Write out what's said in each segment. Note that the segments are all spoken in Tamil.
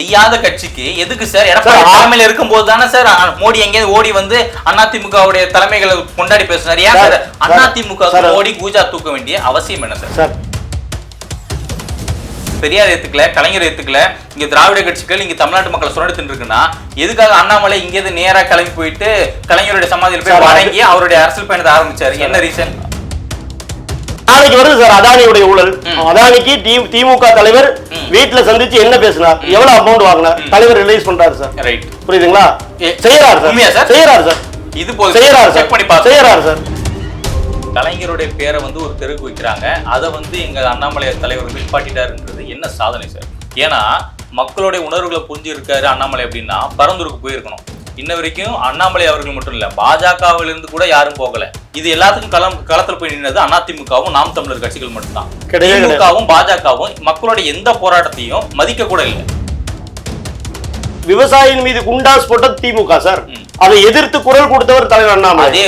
செய்யாத கட்சிக்கு எதுக்கு சார் எடப்பாடி தலைமையில இருக்கும் போது தானே சார் மோடி எங்கேயாவது ஓடி வந்து அதிமுகவுடைய தலைமைகளை கொண்டாடி பேசுனாரு. ஏன் சார் அதிமுக மோடி கூஜா தூக்க வேண்டிய அவசியம் என்ன சார்? பெரியார் ஏத்துக்கல, கலைஞர் ஏத்துக்கல, இங்க திராவிட கட்சிகள் இங்க தமிழ்நாட்டு மக்களை சுரண்டிட்டு இருக்குன்னா எதுக்காக அண்ணாமலை இங்கேருந்து நேரா கிளம்பி போயிட்டு கலைஞருடைய சமாதியில் போய் வணங்கி அவருடைய அரசியல் பயணத்தை ஆரம்பிச்சாரு? என்ன ரீசன்? நாளைக்கு வருது சார் அதானியுடைய ஊழல். அதானிக்கு திமுக தலைவர் வீட்டுல சந்திச்சு என்ன பேசினார், எவ்வளவு அமௌண்ட் வாங்கினார், தலைவர் ரிலீஸ் பண்றாரு சார். ரைட், புரியுதுங்களா? செய்யறாரு சார், செய்யறாரு சார், இது போல செய்யறாரு சார், செய்யறாரு சார். கலைஞருடைய பேரை வந்து ஒரு தெருக்கு வைக்கிறாங்க, அதை வந்து எங்க அண்ணாமலை தலைவர் நிப்பாட்டிட்டாருன்றது என்ன சாதனை சார்? ஏன்னா மக்களுடைய உணர்வுகளை புரிஞ்சு இருக்காரு அண்ணாமலை அப்படின்னா பரந்தூருக்கு போயிருக்கணும். இன்ன வரைக்கும் அண்ணாமலை அவர்கள் மட்டும் இல்ல, பாஜகவிலிருந்து கூட யாரும் போகல. இது எல்லாத்துக்கும் களத்துல போய் நின்னது அதிமுகவும் நாம் தமிழர் கட்சிகள் மட்டும்தான். திமுகவும் பாஜகவும் மக்களுடைய எந்த போராட்டத்தையும் மதிக்க கூட இல்லை. விவசாயியின் மீது குண்டாஸ் போட்ட திமுக சார், அதை எதிர்த்து குரல் கொடுத்தவர் தலைவர் அண்ணாமலை. அதே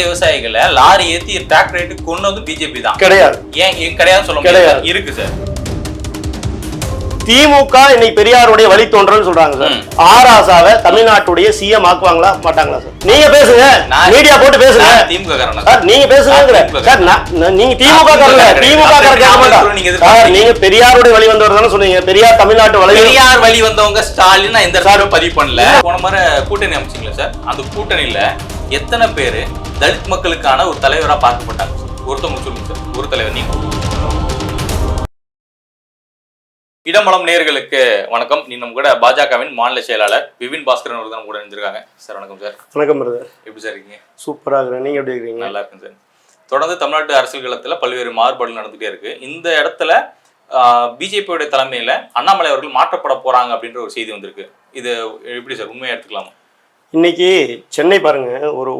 விவசாயிகளை லாரி ஏத்தி டிராக்டர் ஏத்தி கொன்னது பிஜேபி தான். கிடையாது, ஏன் கிடையாது சொல்ல முடியாது, இருக்கு சார். திமுக இன்னைக்கு பெரியாருடைய வழித்தோன்றல் சொல்றாங்க சார். ஆராசாவை தமிழ்நாட்டுடைய சிஎம் ஆக்குவாங்களா மாட்டாங்களா சார்? நீங்க பேசுங்க, மீடியா போட்டு பேசுங்க. திமுக சார் நீங்க பேசுங்க சார். நீங்க திமுக சார், நீங்க பெரியாருடைய வழி வந்தவர் தானே சொன்னீங்க. பெரியார் தமிழ்நாட்டு பெரியார் வழி வந்தவங்க ஸ்டாலின் நான் எந்த சாரும் பதிவு பண்ணல. போன முறை கூட்டணி அமைச்சிங்களா சார்? அந்த கூட்டணியில எத்தனை பேரு தலித் மக்களுக்கான ஒரு தலைவரா பார்க்கப்பட்டாங்க? ஒருத்தவங்க சொல்லுங்க சார், ஒரு தலைவர் நீங்க. இடமலம் நேயர்களுக்கு வணக்கம். நீ நம்ம கூட பாஜகவின் மாநில செயலாளர் விபின் பாஸ்கரன் அவர்கள் கூட இருந்திருக்காங்க. சார் வணக்கம் சார். வணக்கம் பிரதர். எப்படி சார் இருக்கீங்க? சூப்பரா இருக்கிறேன், நீங்க எப்படி இருக்கீங்க? நல்லா இருக்கேன் சார். தொடர்ந்து தமிழ்நாட்டு அரசியல் களத்துல பல்வேறு மாறுபாடுகள் நடந்துட்டே இருக்கு. இந்த இடத்துல பிஜேபியோட தலைமையில அண்ணாமலை அவர்கள் மாற்றப்பட போறாங்க அப்படின்ற ஒரு செய்தி வந்திருக்கு. இது எப்படி சார், உண்மையா எடுத்துக்கலாமா? இன்னைக்கு சென்னை பாருங்க,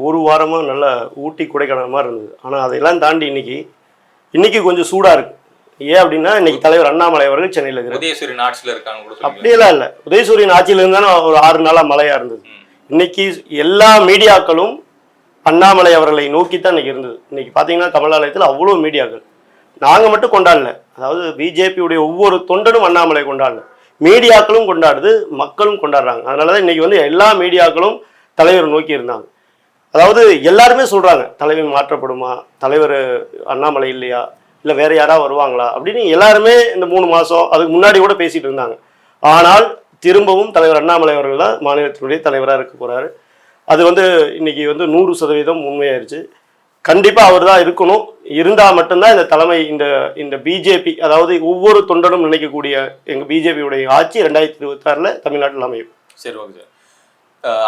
ஒரு வாரமா நல்லா ஊட்டி கொடைக்கானல் மாதிரி இருந்தது. ஆனா அதையெல்லாம் தாண்டி இன்னைக்கு கொஞ்சம் சூடா இருக்கு. ஏன் அப்படின்னா இன்னைக்கு தலைவர் அண்ணாமலை அவர்கள் சென்னையில் இருக்கிறார். உதயசூரியன் ஆட்சியில் இருக்காங்க. அப்படியெல்லாம் இல்லை, உதயசூரியன் ஆட்சியில் இருந்தாலும் ஒரு 6 நாளா மழையா இருந்தது. இன்னைக்கு எல்லா மீடியாக்களும் அண்ணாமலை அவர்களை நோக்கித்தான் இன்னைக்கு இருந்தது. இன்னைக்கு பார்த்தீங்கன்னா கமலாலயத்தில் அவ்வளோ மீடியாக்கள். நாங்கள் மட்டும் கொண்டாடல, அதாவது பிஜேபியுடைய ஒவ்வொரு தொண்டனும் அண்ணாமலை கொண்டாடல, மீடியாக்களும் கொண்டாடுது, மக்களும் கொண்டாடுறாங்க. அதனாலதான் இன்னைக்கு வந்து எல்லா மீடியாக்களும் தலைவர் நோக்கி இருந்தாங்க. அதாவது எல்லாருமே சொல்றாங்க தலைவர் மாற்றப்படுமா, தலைவர் அண்ணாமலை இல்லையா, இல்லை வேற யாராவது வருவாங்களா அப்படின்னு எல்லாருமே இந்த 3 மாதம் அதுக்கு முன்னாடி கூட பேசிட்டு இருந்தாங்க. ஆனால் திரும்பவும் தலைவர் அண்ணாமலை அவர்கள் தான் மாநிலத்தினுடைய தலைவராக இருக்க போறாரு. அது வந்து இன்னைக்கு வந்து 100% உண்மையாயிருச்சு. கண்டிப்பாக அவர் தான் இருக்கணும். இருந்தால் மட்டும்தான் இந்த தலைமை இந்த பிஜேபி, அதாவது ஒவ்வொரு தொண்டனும் நினைக்கக்கூடிய எங்கள் பிஜேபியுடைய ஆட்சி 2026 தமிழ்நாட்டில் அமையும். சரி, ஓகே சார்.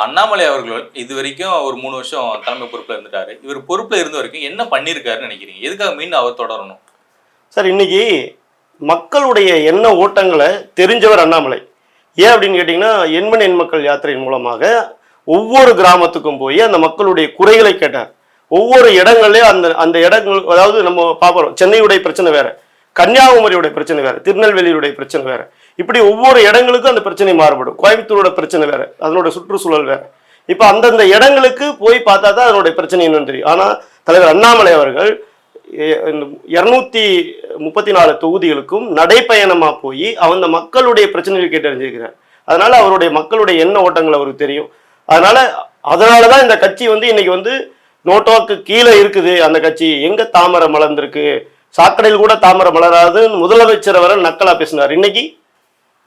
அண்ணாமலை அவர்கள் இது வரைக்கும் ஒரு 3 வருஷம் தலைமை பொறுப்பில் இருந்துட்டாரு. இவர் பொறுப்பில் இருந்த வரைக்கும் என்ன பண்ணியிருக்காருன்னு நினைக்கிறீங்க? எதுக்காக மீண்டும் அவர் தொடரணும் சார்? இன்னைக்கு மக்களுடைய எண்ண ஓட்டங்களை தெரிஞ்சவர் அண்ணாமலை. ஏன் அப்படின்னு கேட்டிங்கன்னா, எண்மண் எண் மக்கள் யாத்திரையின் மூலமாக ஒவ்வொரு கிராமத்துக்கும் போய் அந்த மக்களுடைய குறைகளை கேட்டார். ஒவ்வொரு இடங்கள்லையும் அந்த இடங்கள், அதாவது நம்ம பார்க்குறோம், சென்னையுடைய பிரச்சனை வேற, கன்னியாகுமரியுடைய பிரச்சனை வேற, திருநெல்வேலியுடைய பிரச்சனை வேற, இப்படி ஒவ்வொரு இடங்களுக்கும் அந்த பிரச்சனை மாறுபடும். கோயம்புத்தூரோட பிரச்சனை வேற, அதனோட சுற்றுச்சூழல் வேற. இப்போ அந்தந்த இடங்களுக்கு போய் பார்த்தா தான் அதனுடைய பிரச்சனை என்னன்னு தெரியும். ஆனால் தலைவர் அண்ணாமலை அவர்கள் 234 தொகுதிகளுக்கும் நடைப்பயணமாக போய் அந்த மக்களுடைய பிரச்சனைகள் கேட்டறிஞ்சிருக்கிறார். அதனால அவருடைய மக்களுடைய எண்ண ஓட்டங்கள் அவருக்கு தெரியும். அதனால தான் இந்த கட்சி வந்து இன்னைக்கு வந்து நோட்டோக்கு கீழே இருக்குது. அந்த கட்சி எங்க தாமரை மலர்ந்திருக்கு, சாக்கடையில் கூட தாமரை மலராது முதலமைச்சர் அவர்கள் நக்கலா பேசினார். இன்னைக்கு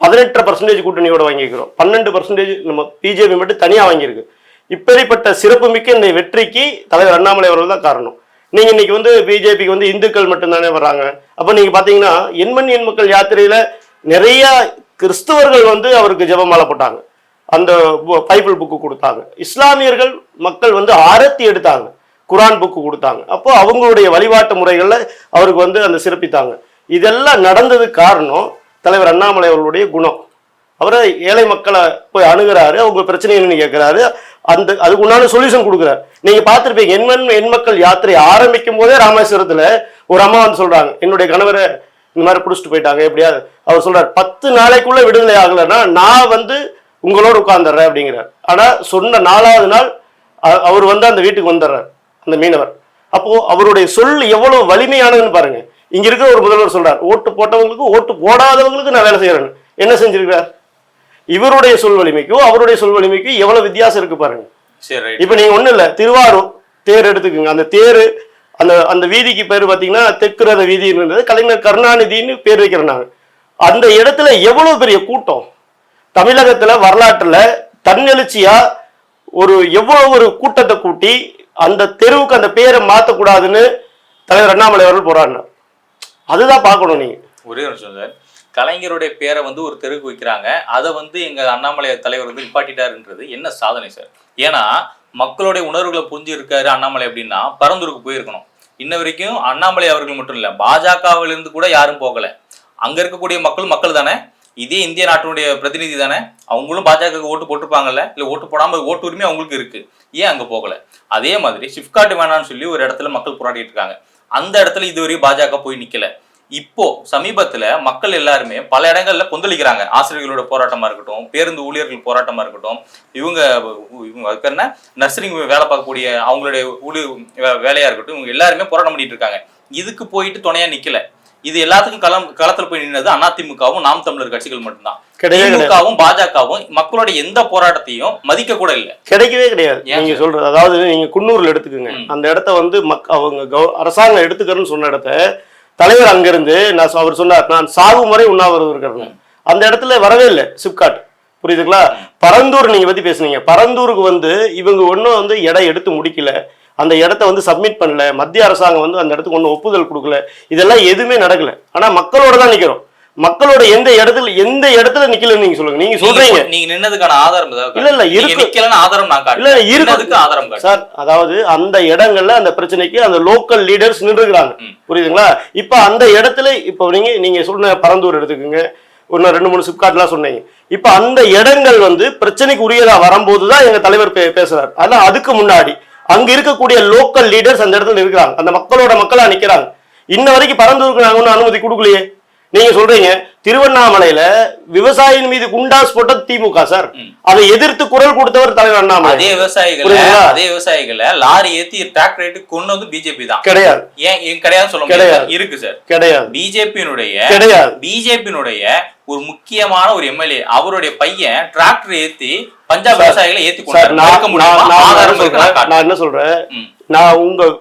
18% கூட்டணியோட வாங்கிக்கிறோம், 12% நம்ம பிஜேபி மட்டும் தனியா வாங்கியிருக்கு. இப்படிப்பட்ட சிறப்புமிக்க இந்த வெற்றிக்கு தலைவர் அண்ணாமலை அவர்கள் தான் காரணம். நீங்க இன்னைக்கு வந்து பிஜேபிக்கு வந்து இந்துக்கள் மட்டும்தானே வர்றாங்க. அப்ப நீங்க பாத்தீங்கன்னா எண்மண் எண் மக்கள் யாத்திரையில நிறைய கிறிஸ்தவர்கள் வந்து அவருக்கு ஜெபமாலை போட்டாங்க, அந்த பைபிள் புக்கு கொடுத்தாங்க. இஸ்லாமியர்கள் மக்கள் வந்து ஆரத்தி எடுத்தாங்க, குரான் புக்கு கொடுத்தாங்க. அப்போ அவங்களுடைய வழிபாட்டு முறைகள்ல அவருக்கு வந்து அந்த சிறப்பித்தாங்க. இதெல்லாம் நடந்ததுக்கு காரணம் தலைவர் அண்ணாமலை அவர்களுடைய குணம். அவரை ஏழை மக்களை போய் அணுகிறாரு, அவங்க பிரச்சனை என்னன்னு கேட்கிறாரு, அதுக்கு உண்டான சொல்யூஷன் கொடுக்குறாரு. நீங்க பார்த்துருப்பீங்க, எண் மக்கள் யாத்திரை ஆரம்பிக்கும் போதே ராமேஸ்வரத்துல ஒரு அம்மா வந்து சொல்றாங்க, என்னுடைய கணவரை இந்த மாதிரி பிடிச்சிட்டு போயிட்டாங்க எப்படியாவது. அவர் சொல்றாரு, 10 நாளைக்குள்ள விடுதலை ஆகலைன்னா நான் வந்து உங்களோட உட்கார்ந்துடுறேன் அப்படிங்கிறார். ஆனா சொன்ன 4வது நாள் அவர் வந்து அந்த வீட்டுக்கு வந்துடுறார் அந்த மீனவர். அப்போ அவருடைய சொல் எவ்வளவு வலிமையானதுன்னு பாருங்க. இங்க இருக்கிற ஒரு முதல்வர் சொல்றார், ஓட்டு போட்டவங்களுக்கு ஓட்டு போடாதவங்களுக்கு நான் வேலை செய்யறேன்னு. என்ன செஞ்சிருக்கிறார்? இவருடைய சொல் வலிமைக்கும் அவருடைய சொல் வலிமைக்கும் எவ்வளவு வித்தியாசம் இருக்கு பாருங்க. சரி. இப்ப நீங்க ஒண்ணு இல்ல, திருவாரூர் தேர் எடுத்துக்கோங்க. அந்த தேரு அந்த வீதிக்கு பேர் பாத்தீங்கன்னா தெற்கு ரத வீதி இருந்தது, கலைஞர் கருணாநிதினு பேர் வைக்கிறனாங்க. அந்த இடத்துல எவ்வளவு பெரிய கூட்டம், தமிழகத்துல வரலாற்றுல தன்னெழுச்சியா எவ்வளவு ஒரு கூட்டத்தை கூட்டி அந்த தெருவுக்கு அந்த பேரை மாத்தக்கூடாதுன்னு தலைவர் அண்ணாமலை அவர்கள் போராடினார். அதுதான் பார்க்கணும் நீங்க. ஒரே ஒரு நிமிஷம் சார், கலைஞருடைய பேரை வந்து ஒரு தெருக்கு வைக்கிறாங்க, அதை வந்து எங்க அண்ணாமலை தலைவர் வந்து நிப்பாட்டிட்டாருன்றது என்ன சாதனை சார்? ஏன்னா மக்களுடைய உணர்வுகளை புரிஞ்சு இருக்காரு அண்ணாமலை அப்படின்னா பரந்தூருக்கு போயிருக்கணும். இன்ன வரைக்கும் அண்ணாமலை அவர்கள் மட்டும் இல்ல, பாஜகவிலிருந்து கூட யாரும் போகல. அங்க இருக்கக்கூடிய மக்கள் தானே, இதே இந்திய நாட்டினுடைய பிரதிநிதி தானே, அவங்களும் பாஜக ஓட்டு போட்டிருப்பாங்கல்ல, இல்ல ஓட்டு போடாம ஓட்டு உரிமை அவங்களுக்கு இருக்கு, ஏன் அங்க போகல? அதே மாதிரி சிப்காட் வேணான்னு சொல்லி ஒரு இடத்துல மக்கள் போராடிட்டு இருக்காங்க, அந்த இடத்துல இதுவரையும் பாஜக போய் நிக்கல. இப்போ சமீபத்துல மக்கள் எல்லாருமே பல இடங்கள்ல கொந்தளிக்கிறாங்க. ஆசிரியர்களோட போராட்டமா இருக்கட்டும், பேருந்து ஊழியர்கள் போராட்டமா இருக்கட்டும், இவங்க என்ன நர்சரிங் வேலை பார்க்கக்கூடிய அவங்களுடைய வேலையா இருக்கட்டும், இவங்க எல்லாருமே போராட்டம் பண்ணிட்டு இருக்காங்க. இதுக்கு போயிட்டு துணையா நிக்கல. இது எல்லாத்துக்கும் களத்துல போய் நின்னது அதிமுகவும் நாம் தமிழர் கட்சிகள் மட்டும்தான். திமுகவும் பாஜகவும் மக்களுடைய எந்த போராட்டத்தையும் மதிக்க கூட இல்லை, கிடைக்கவே கிடையாது. நீங்க சொல்றது, அதாவது நீங்க குன்னூர்ல எடுத்துக்கோங்க, அந்த இடத்த வந்து அவங்க அரசாங்கம் எடுத்துக்கிறேன்னு சொன்ன இடத்த தலைவர் அங்கிருந்து அவர் சொன்னார், நான் சாகும் வரை உண்ணாவிரதம் இருக்கிறேன். அந்த இடத்துல வரவே இல்லை சிப்காட், புரியுதுங்களா? பரந்தூர் நீங்க பத்தி பேசுனீங்க, பரந்தூருக்கு வந்து இவங்க ஒன்னும் வந்து இடம் எடுத்து முடிக்கல, அந்த இடத்த வந்து சப்மிட் பண்ணல, மத்திய அரசாங்கம் வந்து அந்த இடத்துக்கு ஒன்றும் ஒப்புதல் கொடுக்கல, இதெல்லாம் எதுவுமே நடக்கல. ஆனா மக்களோட தான் நிக்கிறோம். மக்களோட எந்த இடத்துல நிக்கல நீங்க சொல்லுங்க. நீங்க சொல்றீங்க நீங்க நின்னதுக்கான ஆதாரம் இல்ல இருக்கு, ஆதாரம் இல்ல இருக்கு ஆதாரம் சார். அதாவது அந்த இடங்கள்ல அந்த பிரச்சனைக்கு அந்த லோக்கல் லீடர்ஸ் நின்றுக்கிறாங்க, புரியுதுங்களா? இப்ப அந்த இடத்துல இப்ப நீங்க சொன்ன பரந்தூர் எடுத்துக்கோங்க, இன்னும் 2-3 சிப்காட்லாம் சொன்னீங்க. இப்ப அந்த இடங்கள் வந்து பிரச்சனைக்கு உரியதா வரும்போதுதான் எங்க தலைவர் பேசுறாரு. ஆனா அதுக்கு முன்னாடி அங்க இருக்கக்கூடிய லோக்கல் லீடர்ஸ் அந்த இடத்துல இருக்கிறாங்க, அந்த மக்களா நிக்கிறாங்க. இன்ன வரைக்கும் பரந்தூருக்கு நாங்க ஒன்னும் அனுமதி கொடுக்கலையே. நீங்க சொல்றீங்க திருவண்ணாமலையில விவசாயியின் மீது குண்டாஸ் போட்டது திமுக சார், அதை எதிர்த்து குரல் கொடுத்தவர் தலைவர் அண்ணாமலை. அதே விவசாயிகளை லாரி ஏத்தி டிராக்டர் ஏத்தி கொன்னது பிஜேபி தான். கிடையாது, ஏன் கிடையாது சொல்ல முடியாது, இருக்கு சார். கிடையாது, பிஜேபியினுடைய ஒரு முக்கியமான ஒரு எம்எல்ஏ அவருடைய பையன் டிராக்டர் ஏத்தி பஞ்சாப் விவசாயிகளை ஏத்தி கொண்டாரு. நான் என்ன சொல்றேன், நான்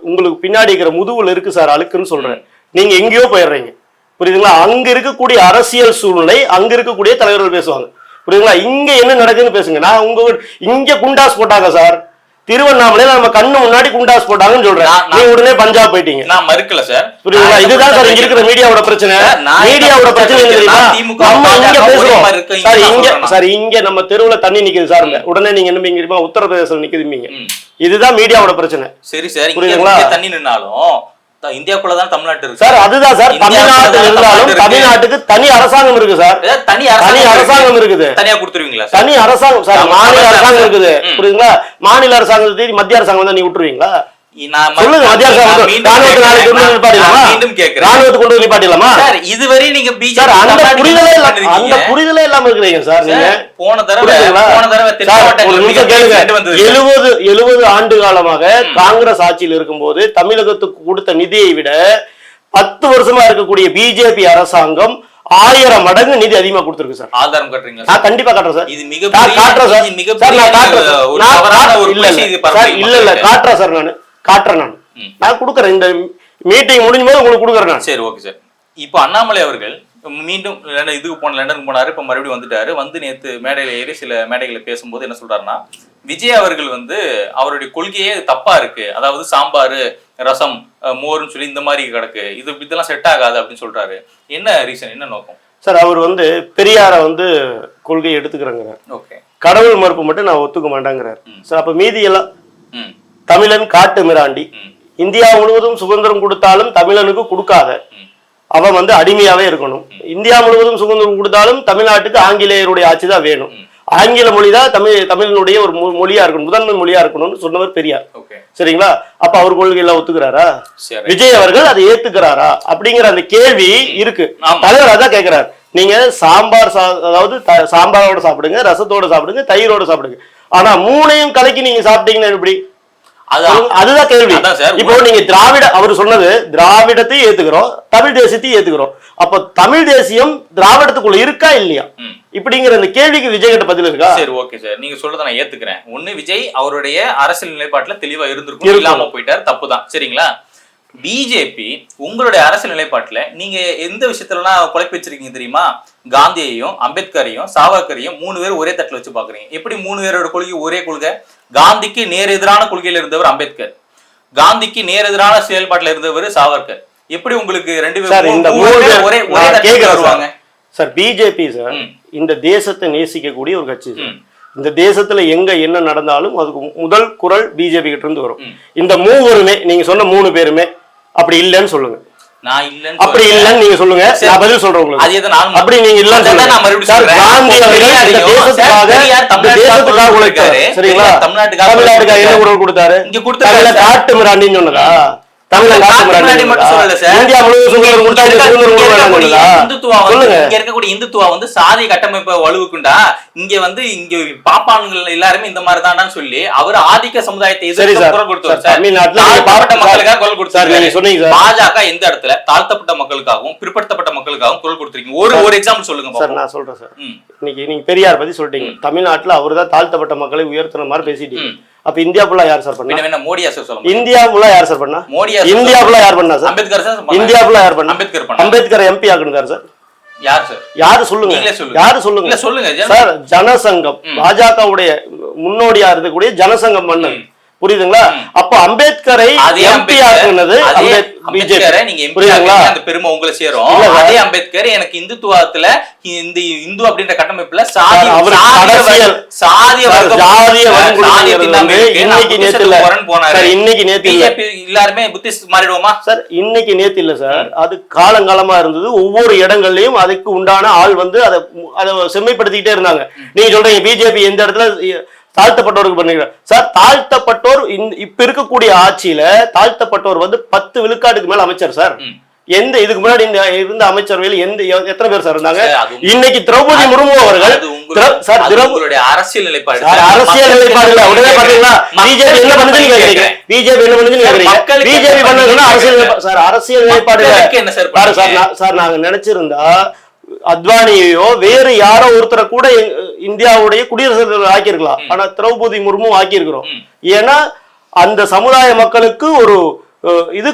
உங்களுக்கு பின்னாடி இருக்கிற முதுகுல இருக்கு சார் அழுக்குன்னு சொல்றேன். நீங்க எங்கேயோ போயிடுறீங்க, புரியுதுங்களா? அங்க இருக்கக்கூடிய அரசியல் சூழ்நிலை, அங்க இருக்கக்கூடிய தலைவர்கள் பேசுவாங்க, புரியுதுங்களா? இங்க என்ன நடக்குதுன்னு பேசுங்க. நான் இங்க குண்டாஸ் போட்டாங்க சார், திருவண்ணாமலையில நம்ம கண்ணு முன்னாடி குண்டாஸ் போட்டாங்கன்னு சொல்றேன். நீ உடனே பஞ்சாப் போயிட்டீங்க. நான் மறுக்கல சார், புரியுதுங்களா? இதுதான் சார் இங்க இருக்கிற மீடியாவோட பிரச்சனை. மீடியாவோட பிரச்சனை தெரியுமா? நம்ம இங்க பேசுறோம் சார், இங்க நம்ம தெருவுல தண்ணி நிக்குது சார், உடனே நீங்க என்ன தெரியுமா உத்தரப்பிரதேசம் நிக்குதுமீங்க. இதுதான் மீடியாவோட பிரச்சனை. சரி சார், புரியுதுங்களா? தண்ணி நின்னாலும் இந்தியாக்குள்ளதான் தமிழ்நாட்டு இருக்கு சார். அதுதான் சார், தமிழ்நாட்டில் இருந்தாலும் தமிழ்நாட்டுக்கு தனி அரசாங்கம் இருக்கு சார், தனி அரசாங்கம் இருக்குது. தனியா கொடுத்துருவீங்களா? தனி அரசாங்கம் சார், மாநில அரசாங்கம் இருக்குது, புரியுதுங்களா? மாநில அரசாங்கத்தை மத்திய அரசாங்கம் தான் நீ விட்டுருவீங்களா? சொல்லுங்க, மத்திய அரசாங்கம் இதுவரை நீங்க அந்த புரிதலே இல்லாம இருக்கிறீங்க சார். நீங்க போன தடவை 70 ஆண்டு காலமாக காங்கிரஸ் ஆட்சியில் இருக்கும்போது தமிழகத்துக்கு கொடுத்த நிதியை விட 10 வருஷமா இருக்கக்கூடிய பிஜேபி அரசாங்கம் 1000 மடங்கு நிதி அதிகமா கொடுத்திருக்கு சார். ஆதாரம் காட்டுறீங்களா? நான் கண்டிப்பா காட்டுறேன் சார். இது மிகப்பெரிய காட்டுறேன் சார். இல்ல காட்டுறேன் சார், நான் கொடுக்குறேன். இந்த மீட்டிங் முடிஞ்ச போது உங்களுக்கு கொடுக்குறேன். சரி, ஓகே சார். இப்போ அண்ணாமலை அவர்கள் மீண்டும் லண்டனுக்கு போனாரு, இப்ப மறுபடியும் வந்துட்டாரு. வந்து நேத்து மேடையில ஏறி சில மேடைகளை பேசும்போது என்ன சொல்றாருன்னா, விஜய் அவர்கள் வந்து அவருடைய கொள்கையே தப்பா இருக்கு, அதாவது சாம்பார் ரசம் மோர்னு சொல்லி இந்த மாதிரி கிடக்கு, இதெல்லாம் செட் ஆகாது அப்படின்னு சொல்றாரு. என்ன ரீசன், என்ன நோக்கம் சார்? அவர் வந்து பெரியார வந்து கொள்கையை எடுத்துக்கிறேங்கிறார். ஓகே, கடவுள் மறுப்பு மட்டும் நான் ஒத்துக்க மாட்டேங்கிறார் சார். அப்ப மீதி எல்லாம் தமிழன் காட்டு மிராண்டி, இந்தியா முழுவதும் சுதந்திரம் கொடுத்தாலும் தமிழனுக்கு கொடுக்காத, அவன் வந்து அடிமையாவே இருக்கணும். இந்தியா முழுவதும் சுதந்திரம் கொடுத்தாலும் தமிழ்நாட்டுக்கு ஆங்கிலேயருடைய ஆட்சி தான் வேணும், ஆங்கில மொழி தான் தமிழனுடைய ஒரு மொழியா இருக்கணும், முதன்மை மொழியா இருக்கணும்னு சொன்னவர் பெரியார். சரிங்களா? அப்ப அவர் கொள்கை எல்லாம் ஒத்துக்கிறாரா? விஜய் அவர்கள் அதை ஏத்துக்கிறாரா அப்படிங்கிற அந்த கேள்வி இருக்கு. தலைவர் அதான் கேட்கிறார். நீங்க சாம்பார் அதாவது சாம்பாரோட சாப்பிடுங்க, ரசத்தோட சாப்பிடுங்க, தயிரோட சாப்பிடுங்க, ஆனா மூணையும் கலக்கி நீங்க சாப்பிட்டீங்கன்னா எப்படி? அதுதான் கேள்வி. அதான் சார். இப்போ நீங்க திராவிட அவர் சொன்னது திராவிடத்தையும் ஏத்துக்கிறோம், தமிழ் தேசியத்தையும் ஏத்துக்கிறோம். அப்ப தமிழ் தேசியம் திராவிடத்துக்குள்ள இருக்கா இல்லையா இப்படிங்கிற அந்த கேள்விக்கு விஜய் கிட்ட பதில் இருக்கா? சரி, ஓகே சார், நீங்க சொல்றதை நான் ஏத்துக்கிறேன். ஒண்ணு, விஜய் அவருடைய அரசியல் நிலைப்பாட்டுல தெளிவா இருந்திருக்கும், இல்லாம போயிட்டாரு, தப்புதான், சரிங்களா? பிஜேபி உங்களுடைய அரசியல் நிலைப்பாட்டுல நீங்க எந்த விஷயத்துலலாம் குழப்பி வச்சிருக்கீங்க தெரியுமா? காந்தியையும் அம்பேத்கரையும் சாவர்கரையும் 3 பேர் ஒரே தட்டுல வச்சு பாக்குறீங்க. எப்படி 3 பேரோட கொள்கை ஒரே கொள்கை? காந்திக்கு நேர் எதிரான கொள்கையில இருந்தவர் அம்பேத்கர், காந்திக்கு நேர் எதிரான செயல்பாட்டுல இருந்தவர் சாவர்கர். எப்படி உங்களுக்கு 2 பேரும் ஒரே தட்டுல வருவாங்க? சார் பிஜேபி சார் இந்த தேசத்தை நேசிக்கக்கூடிய ஒரு கட்சி சார். இந்த தேசத்துல எங்க என்ன நடந்தாலும் அதுக்கு முதல் குரல் பிஜேபி கிட்ட இருந்து வரும். இந்த மூவருமே நீங்க சொன்ன 3 பேருமே அப்படி இல்லைன்னு சொல்லுங்க. நான் இல்லன்னு அப்படி இல்லன்னு நீங்க சொல்லுங்க, நான் பதில் சொல்றேன் உங்களுக்கு. அது எதனால அப்படி நீங்க இல்லன்னு சொல்லுங்க. நான் மறுபடியும் சொல்றேன். காந்தி அவர்கள் இந்த தேசத்துக்காக உழைச்சாரு, சரிங்களா? தமிழ்நாட்டுக்காக என்ன குரல் கொடுத்தாரு? இங்க கொடுத்தாரு காட்டு மிராண்டின்னு சொன்னதா? இந்துத்துவா வந்து சாதி கட்டமைப்பை வலுவுக்குண்டா, இங்க வந்து இங்க பாப்பான்கள் எல்லாருமே இந்த மாதிரி தான் சொல்லி அவர் ஆதிக்க சமுதாயத்தை குரல் கொடுத்தாரு. மக்களுக்காக குரல் கொடுத்தாரு. பாஜக எந்த இடத்துல தாழ்த்தப்பட்ட மக்களுக்காகவும் பிற்படுத்தப்பட்ட மக்களுக்காகவும் குரல் கொடுத்திருக்கீங்க? ஒரு எக்ஸாம்பிள் சொல்லுங்க சார். நான் சொல்றேன் சார். இன்னைக்கு நீங்க பெரியார் பத்தி சொல்லிட்டீங்க. தமிழ்நாட்டுல அவர்தான் தாழ்த்தப்பட்ட மக்களை உயர்த்துற மாதிரி பேசிட்டீங்க. அப்ப இந்தியா ஃபுல்லா யார் சார் பண்ணா? மோடியா சார் சொல்லுங்க. இந்தியா ஃபுல்லா யார் சார் பண்ணா? மோடியா. இந்தியா ஃபுல்லா யார் பண்ணா சார்? அம்பேத்கர் சார். இந்தியா ஃபுல்லா யார் பண்ணா? அம்பேத்கர் பண்ணா. அம்பேத்கர் எம்பி ஆக்குனாரு சார். யார் சார்? யாரு சொல்லுங்க, யாரு சொல்லுங்க. இல்ல சொல்லுங்க சார். ஜனசங்கம் பாஜகவுடைய முன்னோடியா இருக்கக்கூடிய ஜனசங்கம் பண்ணது, புரியுதுங்களா? அப்ப அம்பேத்கரை எம்பி ஆக்குனது பிஜேபி, புரியுதுங்களா? அந்த பெருமை உங்களை சேரும். அதே அம்பேத்கர் எனக்கு இந்துத்துவத்துல இந்த இந்து அப்படின்ற கட்டமைப்புல எல்லாருமே புத்திஸ்ட் மாறிடுவோமா சார்? இன்னைக்கு நேத்து இல்ல சார், அது காலங்காலமா இருந்தது. ஒவ்வொரு இடங்கள்லயும் அதுக்கு உண்டான ஆள் வந்து அதை செம்மைப்படுத்திக்கிட்டே இருந்தாங்க. நீங்க சொல்றீங்க பிஜேபி எந்த இடத்துல தாழ்த்தப்பட்டோருக்கு பண்ணீங்க சார்? தாழ்த்தப்பட்டோர் இப்ப இருக்கக்கூடிய ஆட்சியில தாழ்த்தப்பட்டோர் வந்து 10 விழுக்காட்டுக்கு மேல அமைச்சர் சார். எந்த இதுக்கு முன்னாடி இருந்த அமைச்சரவையில் எத்தனை பேர் சார் இருந்தாங்க? இன்னைக்கு திரௌபதி முர்மு அவர்கள் அரசியல் நிலைப்பாடு உடனே பாத்தீங்களா பிஜேபி என்ன பண்ணுதுன்னு கேக்குறீங்க? பிஜேபி என்ன பண்ணுதுன்னு கேக்குறீங்க? பிஜேபி பண்ணதுன்னா அரசியல் நிலைப்பாடு சார். நாங்க நினைச்சிருந்தா அத்வானியோ வேறு யாரோ ஒருத்தரை கூட இந்தியாவுடைய குடியரசுத் தலைவர் ஆக்கியிருக்கலாம். ஆனா திரௌபதி முர்மு ஆக்கியிருக்கிறோம். ஏன்னா அந்த சமுதாய மக்களுக்கு ஒரு இது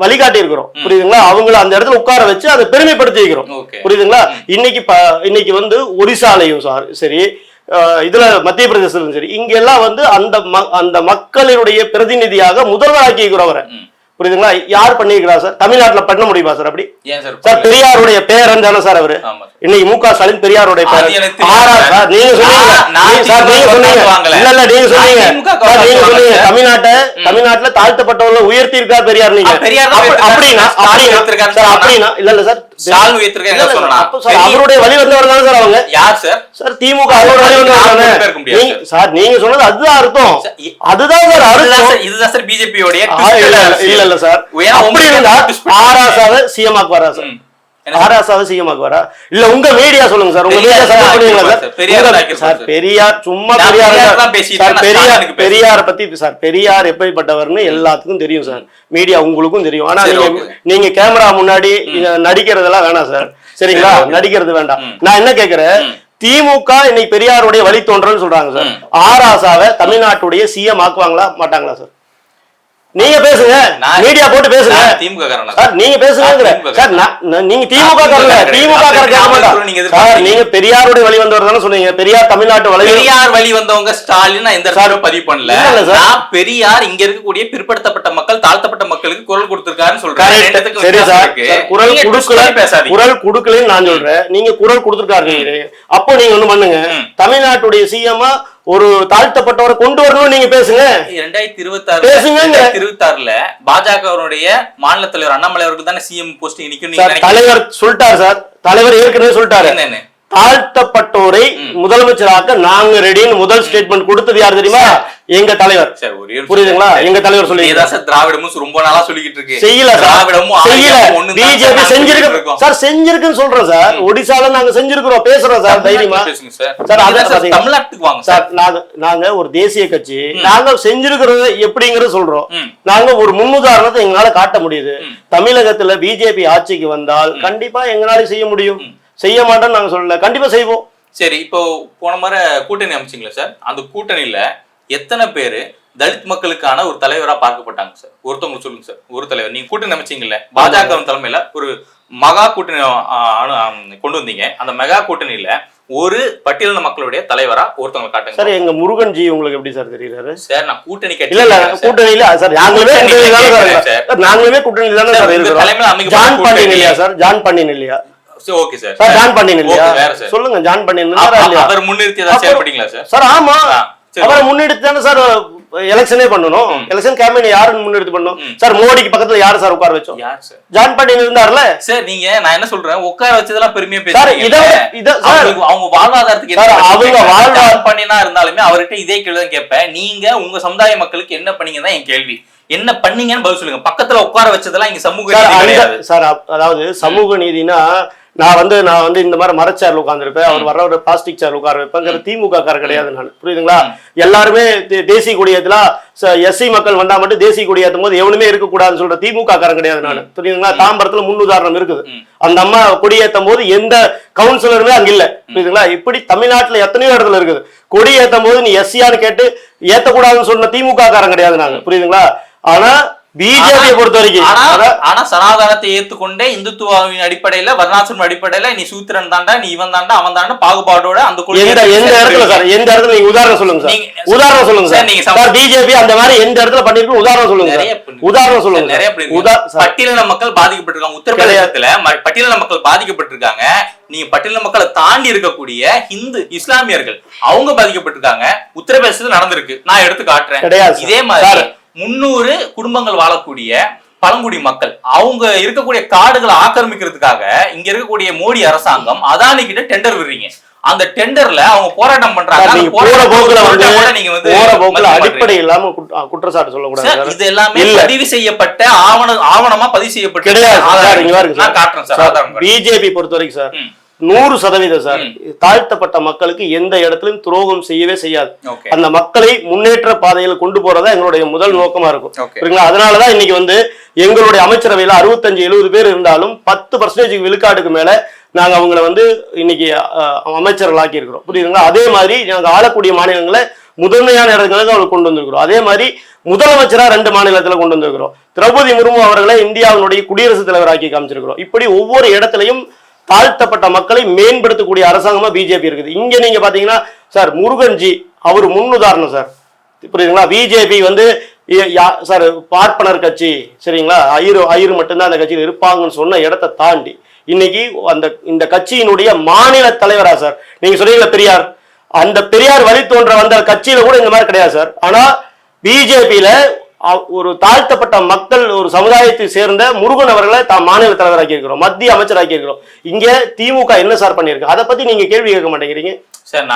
வழிகாட்டி இருக்கிறோம், புரியுதுங்களா? அவங்கள அந்த இடத்துல உட்கார வச்சு அதை பெருமைப்படுத்தி வைக்கிறோம், புரியுதுங்களா? இன்னைக்கு வந்து ஒரிசாலையும் சரி, இதுல மத்திய பிரதேசத்திலும் சரி, இங்க எல்லாம் வந்து அந்த மக்களினுடைய பிரதிநிதியாக முதல்வர் ஆக்கி வைக்கிறோம் அவரை, புரியுதுங்களா? யார் பண்ணிருக்கிறா சார்? தமிழ்நாட்டுல பண்ண முடியுமா சார்? அப்படி சார் பெரியாருடைய பேரன் தானே சார் அவரு. இன்னைக்கு மு.க. ஸ்டாலின் பெரியாருடைய பேரன். நீங்க சொன்னீங்க தமிழ்நாட்டுல தாழ்த்தப்பட்டவங்களை உயர்த்தி இருக்கா பெரியார். நீங்க அப்படின்னா இல்ல இல்ல சார், அவருடைய வழி வந்தவர் தானே சார் அவங்க. யார் சார்? சார் திமுக அவரோட வழி வந்தவர் சார். நீங்க சொன்னது அதுதான் அர்த்தம், அதுதான் சார் அர்த்தம். இதுதான் சார் பிஜேபியோட. இல்ல இல்ல சார், அப்படி இருந்தா ஆராசாவை சிஎம் ஆக்குவாரா சார்? ஆராசாவை சிஎம் ஆக்குவாரா? இல்ல உங்க மீடியா சொல்லுங்க சார். உங்க மீடியா சப்போர்ட் பண்ணுவீங்களா சார்? பெரியார் சும்மா பெரியார் பத்தி சார், பெரியார் எப்படிப்பட்டவர்னு எல்லாத்துக்கும் தெரியும் சார். மீடியா உங்களுக்கும் தெரியும். ஆனா நீங்க கேமரா முன்னாடி நடிக்கிறதெல்லாம் வேணாம் சார், சரிங்களா? நடிக்கிறது வேண்டாம். நான் என்ன கேக்குறேன், திமுக இன்னைக்கு பெரியாருடைய வழித்தோன்றல்னு சொல்றாங்க சார். ஆராசாவை தமிழ்நாட்டுடைய சிஎம் ஆக்குவாங்களா மாட்டாங்களா சார்? நீங்க பேசுங்க, மீடியா போட்டு பேசுங்க. திமுக சார் நீங்க பேசுங்க சார். நீங்க திமுக சார், நீங்க பெரியாருடைய வழி வந்தவர் தானே சொன்னீங்க. பெரியார் தமிழ்நாட்டு பெரியார் வழி வந்தவங்க ஸ்டாலின் எந்த பதிவு பண்ணல. பெரியார் இங்க இருக்கக்கூடிய பிற்படுத்தப்பட்ட மக்கள் தாழ்த்தப்பட்ட மக்களுக்கு குரல் கொடுத்திருக்காருன்னு சொல்றேன். சரி சார், குரல் கொடுக்கலன்னு நான் சொல்றேன். நீங்க குரல் கொடுத்திருக்காரு. அப்போ நீங்க ஒண்ணு பண்ணுங்க, தமிழ்நாட்டுடைய சிஎம் ஒரு தாழ்த்தப்பட்டவரை கொண்டு வரணும் நீங்க பேசுங்க. 2026ல பாஜகவுடைய மாநில தலைவர் அண்ணாமலை அவர்கள் தானே சிஎம் போஸ்டிங் நிக்கணும். தலைவர் சொல்லிட்டார் சார், தலைவர் ஏற்கனவே சொல்லிட்டாரு. தாழ்த்தப்பட்டோரை முதலமைச்சராக்க நாங்க ரெடின்னு முதல் ஸ்டேட்மெண்ட் கொடுத்தது யார் தெரியுமா? எங்க தலைவர். புரியுதுங்களா? எங்க தலைவர் சொல்லி திராவிடமும் ரொம்ப நாளா சொல்லிக்கிட்டு இருக்கு. செய்யல சார், செய்யல. பிஜேபி செஞ்சிருக்கு சார், செஞ்சிருக்குன்னு சொல்றோம் சார். ஒடிசால நாங்க செஞ்சிருக்கிறோம், பேசுறோம் சார் தைரியமா சார். அதான் தமிழ்நாட்டுக்கு வாங்க சார். நாங்க ஒரு தேசிய கட்சி, நாங்க செஞ்சிருக்கிறது எப்படிங்கறது சொல்றோம். நாங்க ஒரு முன்னுதாரணத்தை எங்களால காட்ட முடியுது. தமிழகத்துல பிஜேபி ஆட்சிக்கு வந்தால் கண்டிப்பா எங்களால செய்ய முடியும். செய்ய மாட்டோம்னு நாங்க சொல்லல, கண்டிப்பா செய்வோம். சரி, இப்போ போன முறை கூட்டணி அமைச்சிங்களா சார்? அந்த கூட்டணியில எத்தனை பேரு தலித் மக்களுக்கான ஒரு தலைவரா பார்க்கப்பட்டாங்க சார்? ஒருத்தவங்க சொல்லுங்க சார். ஒரு தலைவர் நீங்க கூட்டணி அமைச்சிங்கல்ல, பாஜக தலைமையில ஒரு மகா கூட்டணி கொண்டு வந்தீங்க. அந்த மெகா கூட்டணியில ஒரு பட்டியலின மக்களுடைய தலைவரா ஒருத்தவங்க காட்டுங்க சார். எங்க முருகன் ஜி உங்களுக்கு எப்படி சார் தெரியுறாரு சார்? நான் கூட்டணி இல்ல கூட்டணியில சார், நாங்களுமே கூட்டணியில தானே சார் இருக்கிறோம். ஜான் பாண்டியன் இல்லையா சார்? ஜான் பாண்டியன் இல்லையா? Okay sir. ஜான் பாண்டியன் இல்லையா? சொல்லுங்க, ஜான் பாண்டியன் அவர் முன்னிறுத்தி ஏதாவது செயல்பட்டீங்களா சார்? சார் ஆமா, அவரை முன்னிறுத்தி தானே சார் எலெக்ஷனே பண்ணணும். எலெக்ஷன் கேம்பெயின் யாருன்னு முன்னிறுத்தி பண்ணணும் சார்? மோடிக்கு பக்கத்துல யாரு சார் உட்கார வச்சோம்? ஜான் பாண்டியன் இருந்தார்ல சார். நீங்க நான் என்ன சொல்றேன், உட்கார வச்சதெல்லாம் பெருமையா பேசுறீங்க. அவங்க வாழ்வாதாரத்துக்கு அவங்க வாழ்வாதாரம் பண்ணினா இருந்தாலுமே அவர்கிட்ட இதே கேள்விதான் கேட்பேன். நீங்க உங்க சமுதாய மக்களுக்கு என்ன பண்ணீங்கன்னு என் கேள்வி. என்ன பண்ணீங்கன்னு பதில் சொல்லுங்க. பக்கத்துல உட்கார வச்சதெல்லாம் இங்க சமூக நீதி சார். அதாவது சமூக நீதினா நான் வந்து இந்த மாதிரி மரச்சேர்ல உட்கார்ந்துருப்பேன், அவர் வர்ற ஒரு பிளாஸ்டிக் சேர் உட்கார வைப்பேன். திமுக கார கிடையாது நான், புரியுதுங்களா? எல்லாருமே தேசிய கொடியேற்றலா எஸ்சி மக்கள் வந்தா மட்டும் தேசிய கொடியேற்றும் போது எவனுமே இருக்கக்கூடாதுன்னு சொல்ற திமுக காரன் கிடையாது நான், புரியுதுங்களா? தாம்பரத்துல முன்னுதாரணம் இருக்குது. அந்த அம்மா கொடியேற்றும் போது எந்த கவுன்சிலருமே அங்க இல்ல, புரியுதுங்களா? இப்படி தமிழ்நாட்டுல எத்தனையோ இடத்துல இருக்குது. கொடியேற்றும் போது நீ எஸ்சியான்னு கேட்டு ஏத்தக்கூடாதுன்னு சொன்ன திமுக காரன் கிடையாது நாங்க, புரியுதுங்களா? ஆனா பிஜேபியை பொறுத்த வரைக்கும் ஆனா சனாதனத்தை ஏத்துக்கொண்டே இந்துத்துவாவின் அடிப்படையில, வர்ணாசிரம அடிப்படையில நீ சூத்திரன் தாண்டா, நீ இவன் தாண்டா, அவன் தாண்டா பாகுபாடோட அந்த எந்த இடத்துல சார்? எந்த இடத்துல நீங்க உதாரணம் சொல்லுங்க சார். உதாரணம் சொல்லுங்க சார். நீங்க பிஜேபி அந்த மாதிரி எந்த இடத்துல பண்ணிருக்கு உதாரணம் சொல்லுங்க. உதாரணம் சொல்லுங்க. நிறைய பட்டியலின மக்கள் பாதிக்கப்பட்டிருக்காங்க. உத்தரப்பிரதேசத்துல பட்டியலின மக்கள் பாதிக்கப்பட்டிருக்காங்க. நீங்க பட்டியலின மக்களை தாண்டி இருக்கக்கூடிய இந்து இஸ்லாமியர்கள் அவங்க பாதிக்கப்பட்டிருக்காங்க. உத்தரப்பிரதேசத்துல நடந்திருக்கு, நான் எடுத்து காட்டுறேன். இதே மாதிரி 300 குடும்பங்கள் வாழக்கூடிய பழங்குடி மக்கள் அவங்க இருக்கக்கூடிய காடுகளை ஆக்கிரமிக்கிறதுக்காக இங்க இருக்கக்கூடிய மோடி அரசாங்கம் அதானி கிட்ட டெண்டர் விடுறீங்க. அந்த டெண்டர்ல அவங்க போராட்டம் பண்றாங்க. அடிப்படை இல்லாம குற்றச்சாட்டு சொல்லக்கூடாது. இது எல்லாமே பதிவு செய்யப்பட்ட ஆவணமா பதிவு செய்யப்பட்ட பிஜேபி பொறுத்த வரைக்கும் சார் 100% சார் தாழ்த்தப்பட்ட மக்களுக்கு எந்த இடத்திலும் துரோகம் செய்யவே செய்யாது. அந்த மக்களை முன்னேற்ற பாதையில கொண்டு போறதா எங்களுடைய முதல் நோக்கமா இருக்கும். அதனாலதான் இன்னைக்கு எங்களுடைய அமைச்சரவையில 65-70 பேர் இருந்தாலும் 10% விழுக்காடுக்கு மேல நாங்க அவங்களை இன்னைக்கு அமைச்சர்கள் ஆக்கி இருக்கிறோம், புரியுதுங்களா? அதே மாதிரி நாங்க ஆளக்கூடிய மாநிலங்களை முதன்மையான இடங்களுக்கு அவர்கள் கொண்டு வந்திருக்கிறோம். அதே மாதிரி முதலமைச்சரா 2 மாநிலத்துல கொண்டு வந்திருக்கிறோம். திரௌபதி முர்மு அவர்களை இந்தியாவினுடைய குடியரசுத் தலைவர் ஆக்கி காமிச்சிருக்கிறோம். இப்படி ஒவ்வொரு இடத்திலையும் தாழ்த்தப்பட்ட மக்களை மேம்படுத்தக்கூடிய அரசாங்கமா பிஜேபி இருக்குது. இங்க நீங்க பாத்தீங்கன்னா சார் முருகன்ஜி அவர் முன்னுதாரணம் சார், புரியுதுங்களா? பிஜேபி சார் பார்ப்பனர் கட்சி, சரிங்களா? ஐயரு மட்டும்தான் அந்த கட்சியில் இருப்பாங்கன்னு சொன்ன இடத்தை தாண்டி இன்னைக்கு இந்த கட்சியினுடைய மாநில தலைவரா சார் நீங்க சொன்னீங்களா பெரியார், அந்த பெரியார் வழி தோன்ற வந்த கட்சியில கூட இந்த மாதிரி கிடையாது சார். ஆனா பிஜேபியில ஒரு தாழ்த்தப்பட்ட மக்கள் ஒரு சமுதாயத்தை சேர்ந்த முருகன் அவர்களை மாநில தலைவராக்கி இருக்கிறோம், மத்திய அமைச்சராக்கி இருக்கிறோம். இங்க திமுக என்ன சார் பண்ணிருக்கு? அதை பத்தி நீங்க கேள்வி கேட்க மாட்டேங்கிறீங்க.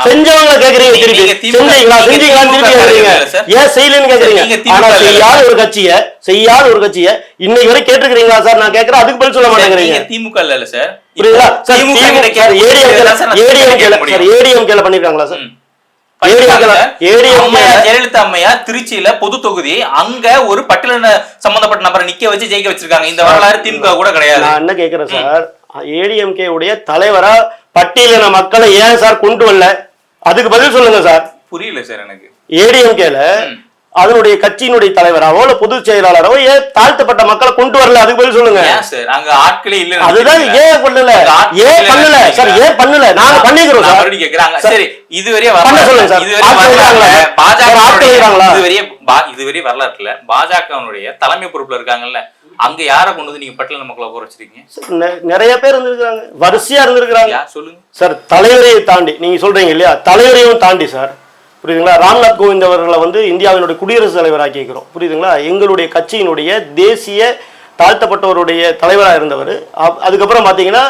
செஞ்சவங்களை கேக்குறீங்க, திருப்பி செஞ்சீங்களா திருப்பி கேக்குறீங்க, ஏன் செய்யலன்னு கேக்குறீங்க. ஆனா செய்யாத ஒரு கட்சிய இன்னைக்கு வரை கேட்டுக்கிறீங்களா சார்? நான் கேட்கிறேன், அதுக்கு பதில் சொல்ல மாட்டேங்கிறீங்க. திமுக இல்ல சார், புரியுதா? ஏடிஎம்கேல பண்ணிருக்காங்களா சார்? ஜெயலலிதா அம்மையார் திருச்சியில பொது தொகுதி அங்க ஒரு பட்டியலின சம்பந்தப்பட்ட நபரை நிக்க வச்சு ஜெயிக்க வச்சிருக்காங்க. இந்த வரலாறு திமுக கூட கிடையாது. நான் என்ன கேக்குறேன் சார், ஏடிஎம்கே உடைய தலைவரா பட்டியலின மக்களை ஏன் சார் கொண்டு வரல? அதுக்கு பதில் சொல்லுங்க சார். புரியல சார் எனக்கு. ஏடிஎம்கேல அதனுடைய கட்சியினுடைய தலைவராவோ இல்ல பொதுச் செயலாளராவோ ஏன் தாழ்த்தப்பட்ட மக்களை கொண்டு வரல? அதுக்கு பதில் சொல்லுங்க. அதுதான் ஏன் பண்ணல, ஏன் பண்ணல சார், ஏன் பண்ணல? நாங்க பண்ணிக்கிறோம் சார். சரி, இதுவரையே பண்ண சொல்லுங்க சார். இதுவரையே வரலாற்றுல பாஜகவுடைய தலைமை பொறுப்புல இருக்காங்கல்ல, அங்க யார கொண்டு வந்து நீங்க பட்டியலின மக்களை உட்கார வச்சிருக்கீங்க? நிறைய பேர் இருந்திருக்காங்க, வரிசையா இருந்திருக்காங்க சொல்லுங்க சார். தலைவரையை தாண்டி நீங்க சொல்றீங்க இல்லையா, தலைவரையும் தாண்டி சார், புரியுதுங்களா? ராம்நாத் கோவிந்த் அவர்களை இந்தியாவினுடைய குடியரசுத் தலைவர் ஆக்கிக்கிறோம், புரியுதுங்களா? எங்களுடைய கட்சியினுடைய தேசிய தாழ்த்தப்பட்டவருடைய தலைவராக இருந்தவர். அதுக்கப்புறம் பார்த்தீங்கன்னா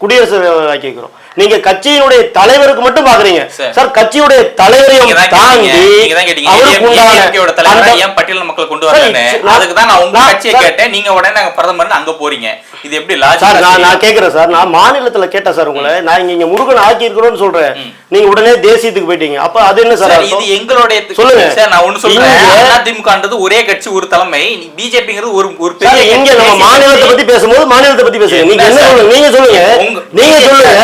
குடியரசுத் தலைவர் ஆக்கிக்கிறோம். நீங்க கட்சியினுடைய தலைவருக்கு மட்டும் பாக்குறீங்க சார். கட்சியுடைய தலைவரையும் தாண்டி பட்டியல் மக்கள் கொண்டு வரேன்னு அதுக்குதான் நான் உங்க கட்சியை கேட்டேன். நீங்க உடனே நாங்க பிரதமர் அங்க போறீங்க. இது எப்படி சார்? நான் கேக்குறேன் சார். நான் மாநிலத்துல கேட்டேன் சார் உங்களை. நான் இங்க முருகன் ஆக்கி இருக்கிறோம்னு சொல்றேன். நீங்க உடனே தேசியத்துக்கு போயிட்டீங்க. அப்ப அது என்ன சார்? இது எங்களுடைய சொல்லுங்க சார். நான் ஒண்ணு சொல்றேன். அதிமுகன்றது ஒரே கட்சி ஒரு தலைமை. பிஜேபிங்கிறது ஒரு பெரிய. இங்க நம்ம மாநிலத்தை பத்தி பேசும்போது மாநிலத்தை பத்தி பேசுங்க. நீங்க என்ன சொல்லுங்க? நீங்க சொல்லுங்க. நீங்க சொல்லுங்க.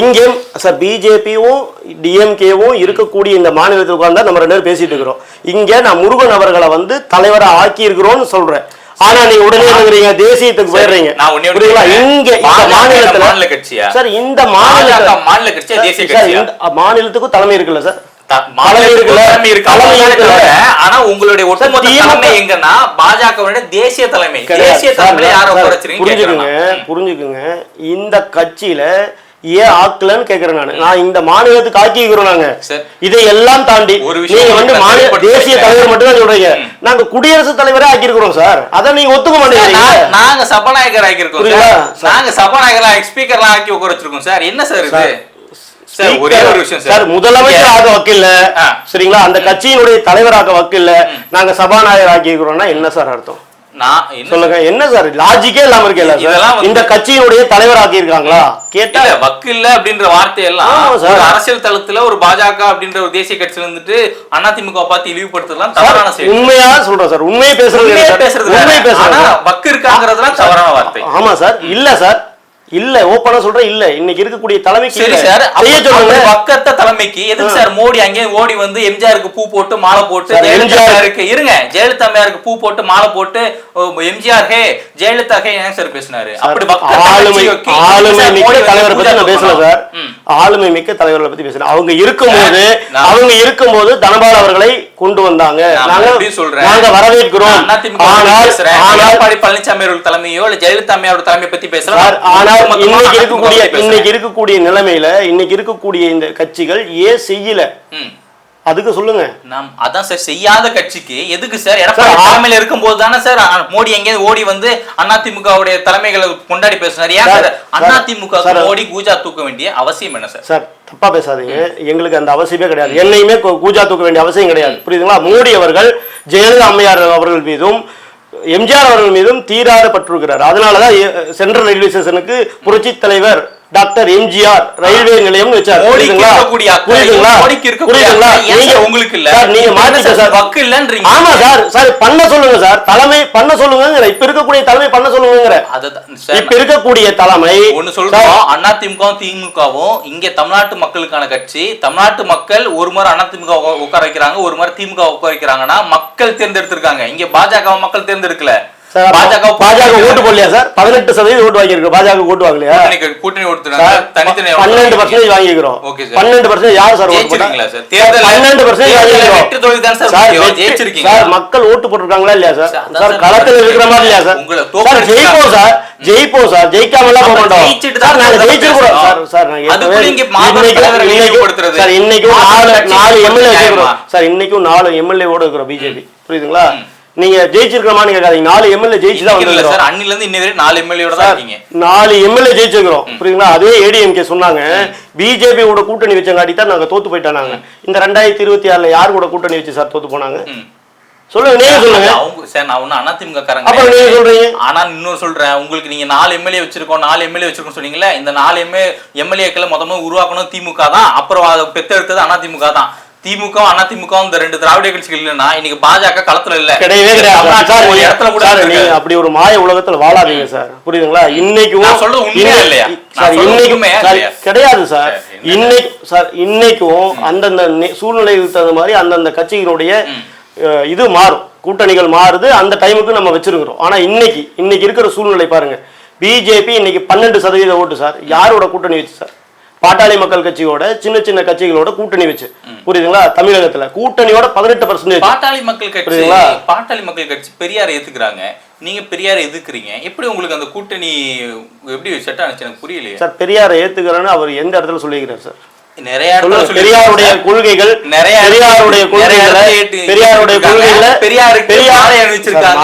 இங்க சார் பிஜேபியும் டிஎம்கேவும் இருக்கக்கூடிய இந்த மாநிலத்துக்கு உட்கார்ந்தா நம்ம 2 பேரும் பேசிட்டு இருக்கிறோம். இங்க நான் முருகன் அவர்களை வந்து தலைவரா ஆக்கி இருக்கிறோம்னு சொல்றேன். ஆனா நீங்க உடனே எழுதுறீங்க தேசியத்துக்கு போயிடுறீங்க. இங்க இந்த மாநிலத்துல மாநில கட்சியா சார்? இந்த மாநில கட்சியா தேசிய கட்சியா? மாநிலத்துக்கும் தலைமை இருக்குல்ல சார்? ஆனா உங்களுடைய ஒட்டுமொத்த தலைமை எங்கன்னா பாஜகவுடைய தேசிய தலைமை. தேசிய தலைமையில யாரை புரிஞ்சுக்குங்க. புரிஞ்சுக்குங்க. இந்த கட்சியில ஏன் ஆக்கலன்னு கேக்குறேன். நான் இந்த மாநிலத்துக்கு ஆக்கிக்கிறோம். நாங்க இதையெல்லாம் தாண்டி நீங்க வந்து தேசிய தலைவர் மட்டும் தான் சொல்றீங்க. நாங்க குடியரசுத் தலைவரே ஆக்கிருக்கிறோம் சார். அதை நீங்க ஒத்துக்க மாட்டேங்கிறீங்க. நாங்க சபாநாயகர் ஆக்கிருக்கோம். நாங்க சபாநாயகர் ஸ்பீக்கர்லாம் ஆக்கி உட்கார்ச்சிருக்கோம் சார். என்ன சார் இது? ஒரே ஒரு விஷயம் சார். முதலமைச்சராக வக்கில்ல சரிங்களா? அந்த கட்சியினுடைய தலைவராக வக்கில்ல நாங்க சபாநாயகர் ஆக்கிக்கிறோம்னா என்ன சார் அர்த்தம்? சொல்லுங்க. என்ன சார் லாஜிக்கே இல்லாம இருக்கல? இந்த கட்சியினுடைய தலைவர் ஆக்கி இருக்காங்களா கேட்டா வக்கு இல்ல அப்படின்ற வார்த்தை எல்லாம் அரசியல் தளத்துல ஒரு பாஜக அப்படின்ற ஒரு தேசிய கட்சியில இருந்துட்டு அதிமுக பார்த்து இழிவுபடுத்தலாம் தவறான செயல். உண்மையா சொல்றேன் சார். உண்மையை பேசுறது வக்கு இருக்காங்கிறதுலாம் தவறான வார்த்தை. ஆமா சார். இல்ல சார். இல்ல ஓபனா சொல்றேன். இல்ல இன்னைக்கு இருக்கக்கூடிய தலைமைக்கு சரி சார். பக்கத்த தலைமைக்கு எதுக்கு சார் மோடி அங்கே ஓடி வந்து எம்ஜிஆருக்கு பூ போட்டு மாலை போட்டு ஜெயலலிதாருக்கு இருங்க ஜெயலலிதா அம்மையாருக்கு பூ போட்டு மாலை போட்டு எம்ஜிஆர் ஹே ஜெயலலிதா ஹே ஏன் சார் பேசினாரு? அப்படி ஆளுமை மிக்க தலைவரை பத்தி நான் பேசல சார். ஆளுமை மிக்க தலைவர்களை பத்தி பேசுறேன். அவங்க இருக்கும்போது தனபால் அவர்களை கொண்டு வந்தாங்க. நாங்க வரவேற்கிறோம். பழனிசாமி அவர்கள் தலைமையோ இல்ல ஜெயலலிதா அம்மையாரோட தலைமையை பத்தி பேசுறோம். ஆனால் இன்னைக்கு இருக்கக்கூடிய நிலைமையில இன்னைக்கு இருக்கக்கூடிய இந்த கட்சிகள் ஏன் செய்யல அதுக்கு சொல்லுங்க. நாம் அதான் சார் செய்யாத கட்சிக்கு எதுக்கு சார் எடப்பாடி தலைமையில இருக்கும் போது தானே சார் மோடி எங்கேயும் ஓடி வந்து அதிமுகவுடைய தலைமைகளை கொண்டாடி பேசுறாரு. ஏன் சார் அதிமுக மோடி கூஜா தூக்க வேண்டிய அவசியம் என்ன சார்? சார் தப்பா பேசாதீங்க. எங்களுக்கு அந்த அவசியமே கிடையாது. என்னையுமே கூஜா தூக்க வேண்டிய அவசியம் கிடையாது. புரியுதுங்களா? மோடி அவர்கள் ஜெயலலிதா அம்மையார் அவர்கள் மீதும் எம்ஜிஆர் அவர்கள் மீதும் தீராத பற்றிருக்கிறார். அதனாலதான் சென்ட்ரல் ரயில்வே ஸ்டேஷனுக்கு புரட்சி தலைவர் டாக்டர் எம்ஜிஆர் ரயில்வே நிலையம் வச்சார். ஆமா சார். சார் பண்ண சொல்லுங்க சார். தலைமை பண்ண சொல்லுங்க. இப்ப இருக்கக்கூடிய தலைமை பண்ண சொல்லுங்க. இப்ப இருக்கக்கூடிய தலைமை ஒண்ணு சொல்றோம். அதிமுக திமுகவும் இங்க தமிழ்நாட்டு மக்களுக்கான கட்சி. தமிழ்நாட்டு மக்கள் ஒரு முறை அதிமுக உட்கார வைக்கிறாங்க, ஒரு முறை திமுக உட்கார வைக்கிறாங்கன்னா மக்கள் தேர்ந்தெடுத்திருக்காங்க. இங்க பாஜக மக்கள் தேர்ந்தெடுக்கல. பாஜக ஓட்டு போடலையா சார்? 18% ஓட்டு வாங்கியிருக்கோம். பாஜக ஓட்டு வாங்கலையா? கூட்டணி ஓட்டு 12% வாங்கிக்கிறோம். 12% யார் சார் ஓட்டு போட்டாங்க? 12% சார். மக்கள் ஓட்டு போட்டிருக்காங்களா இல்லையா சார்? சார் களத்துல இருக்கிற மாதிரி இல்லையா சார்? ஜெயிப்போம் சார். ஜெயிக்காம எல்லாம் போக மாட்டோம் சார். நாங்க ஜெயிச்சிருக்கிறோம் சார். இன்னைக்கும் 4 எம்எல்ஏ வச்சிருக்கிறோம் சார். இன்னைக்கும் 4 எம்எல்ஏ ஓட இருக்கிறோம் பிஜேபி. புரியுதுங்களா? நீங்க ஜெயிச்சிருக்கமான்னு கேட்காதீங்க. 4 எம்எல்ஏ ஜெயிச்சுதான் வந்திருக்கோம் சார். அன்னில இருந்து இன்ன வரை 4 எம்எல்ஏ தான் இருக்கீங்க. 4 எம்எல்ஏ ஜெயிச்சிருக்கிறோம். புரியுதுங்களா? அதே ஏடிஎம்கே சொன்னாங்க பிஜேபி கூட கூட்டணி வச்சங்காட்டி தான் நாங்க தோத்து போயிட்டாங்க. இந்த 2026ல யார் கூட கூட்டணி வச்சு சார் தோத்து போனாங்க? சொல்லுங்க. நீங்க சொல்லுங்க. அவங்க சார் நான் ஒண்ணு அதிமுக காரங்க. அப்ப நீங்க சொல்றீங்க. ஆனா இன்னொரு சொல்றேன். உங்களுக்கு நீங்க 4 எம்எல்ஏ வச்சிருக்கோம் 4 எம்எல்ஏ வச்சிருக்கோம் சொன்னீங்கல்ல. இந்த 4 எம்எல்ஏக்களை மொத்தமா உருவாக்கணும் திமுக தான். அப்புறம் அதை பெத்தெடுத்தது அதிமுக தான். திமுக அதிமுக இந்த 2 திராவிட கட்சிகள் இல்லைன்னா இன்னைக்கு பாஜக களத்துல இல்ல. கிடையவே கிடையாது. நீங்க அப்படி ஒரு மாய உலகத்துல வாழாதீங்க சார். புரியுதுங்களா? இன்னைக்கும் சொல்றது உண்மையா இல்லையா சார்? இன்னைக்குமே கிடையாது சார். இன்னைக்கும் அந்தந்த சூழ்நிலைகளுக்கு தகுந்த மாதிரி அந்தந்த கட்சிகளுடைய இது மாறும். கூட்டணிகள் மாறுது. அந்த டைமுக்கு நம்ம வச்சிருக்கிறோம். ஆனா இன்னைக்கு இருக்கிற சூழ்நிலை பாருங்க. பிஜேபி இன்னைக்கு 12% ஓட்டு சார். யாரோட கூட்டணி வச்சு சார்? பாட்டாளி மக்கள் கட்சியோட சின்ன சின்ன கட்சிகளோட கூட்டணி வச்சு. புரியுதுங்களா? தமிழகத்துல கூட்டணியோட 18%. பாட்டாளி மக்கள் கட்சி பெரியாரை ஏத்துக்கிறாங்க. நீங்க பெரியாரை எதிர்க்கிறீங்க. எப்படி உங்களுக்கு அந்த கூட்டணி எப்படி செட் ஆனிச்சு எனக்கு புரியலையே சார். பெரியாரை ஏத்துக்கிறேன்னு அவர் எந்த இடத்துல சொல்லிக்கிறார் சார்? நிறைய பெரியாருடைய கொள்கைகள்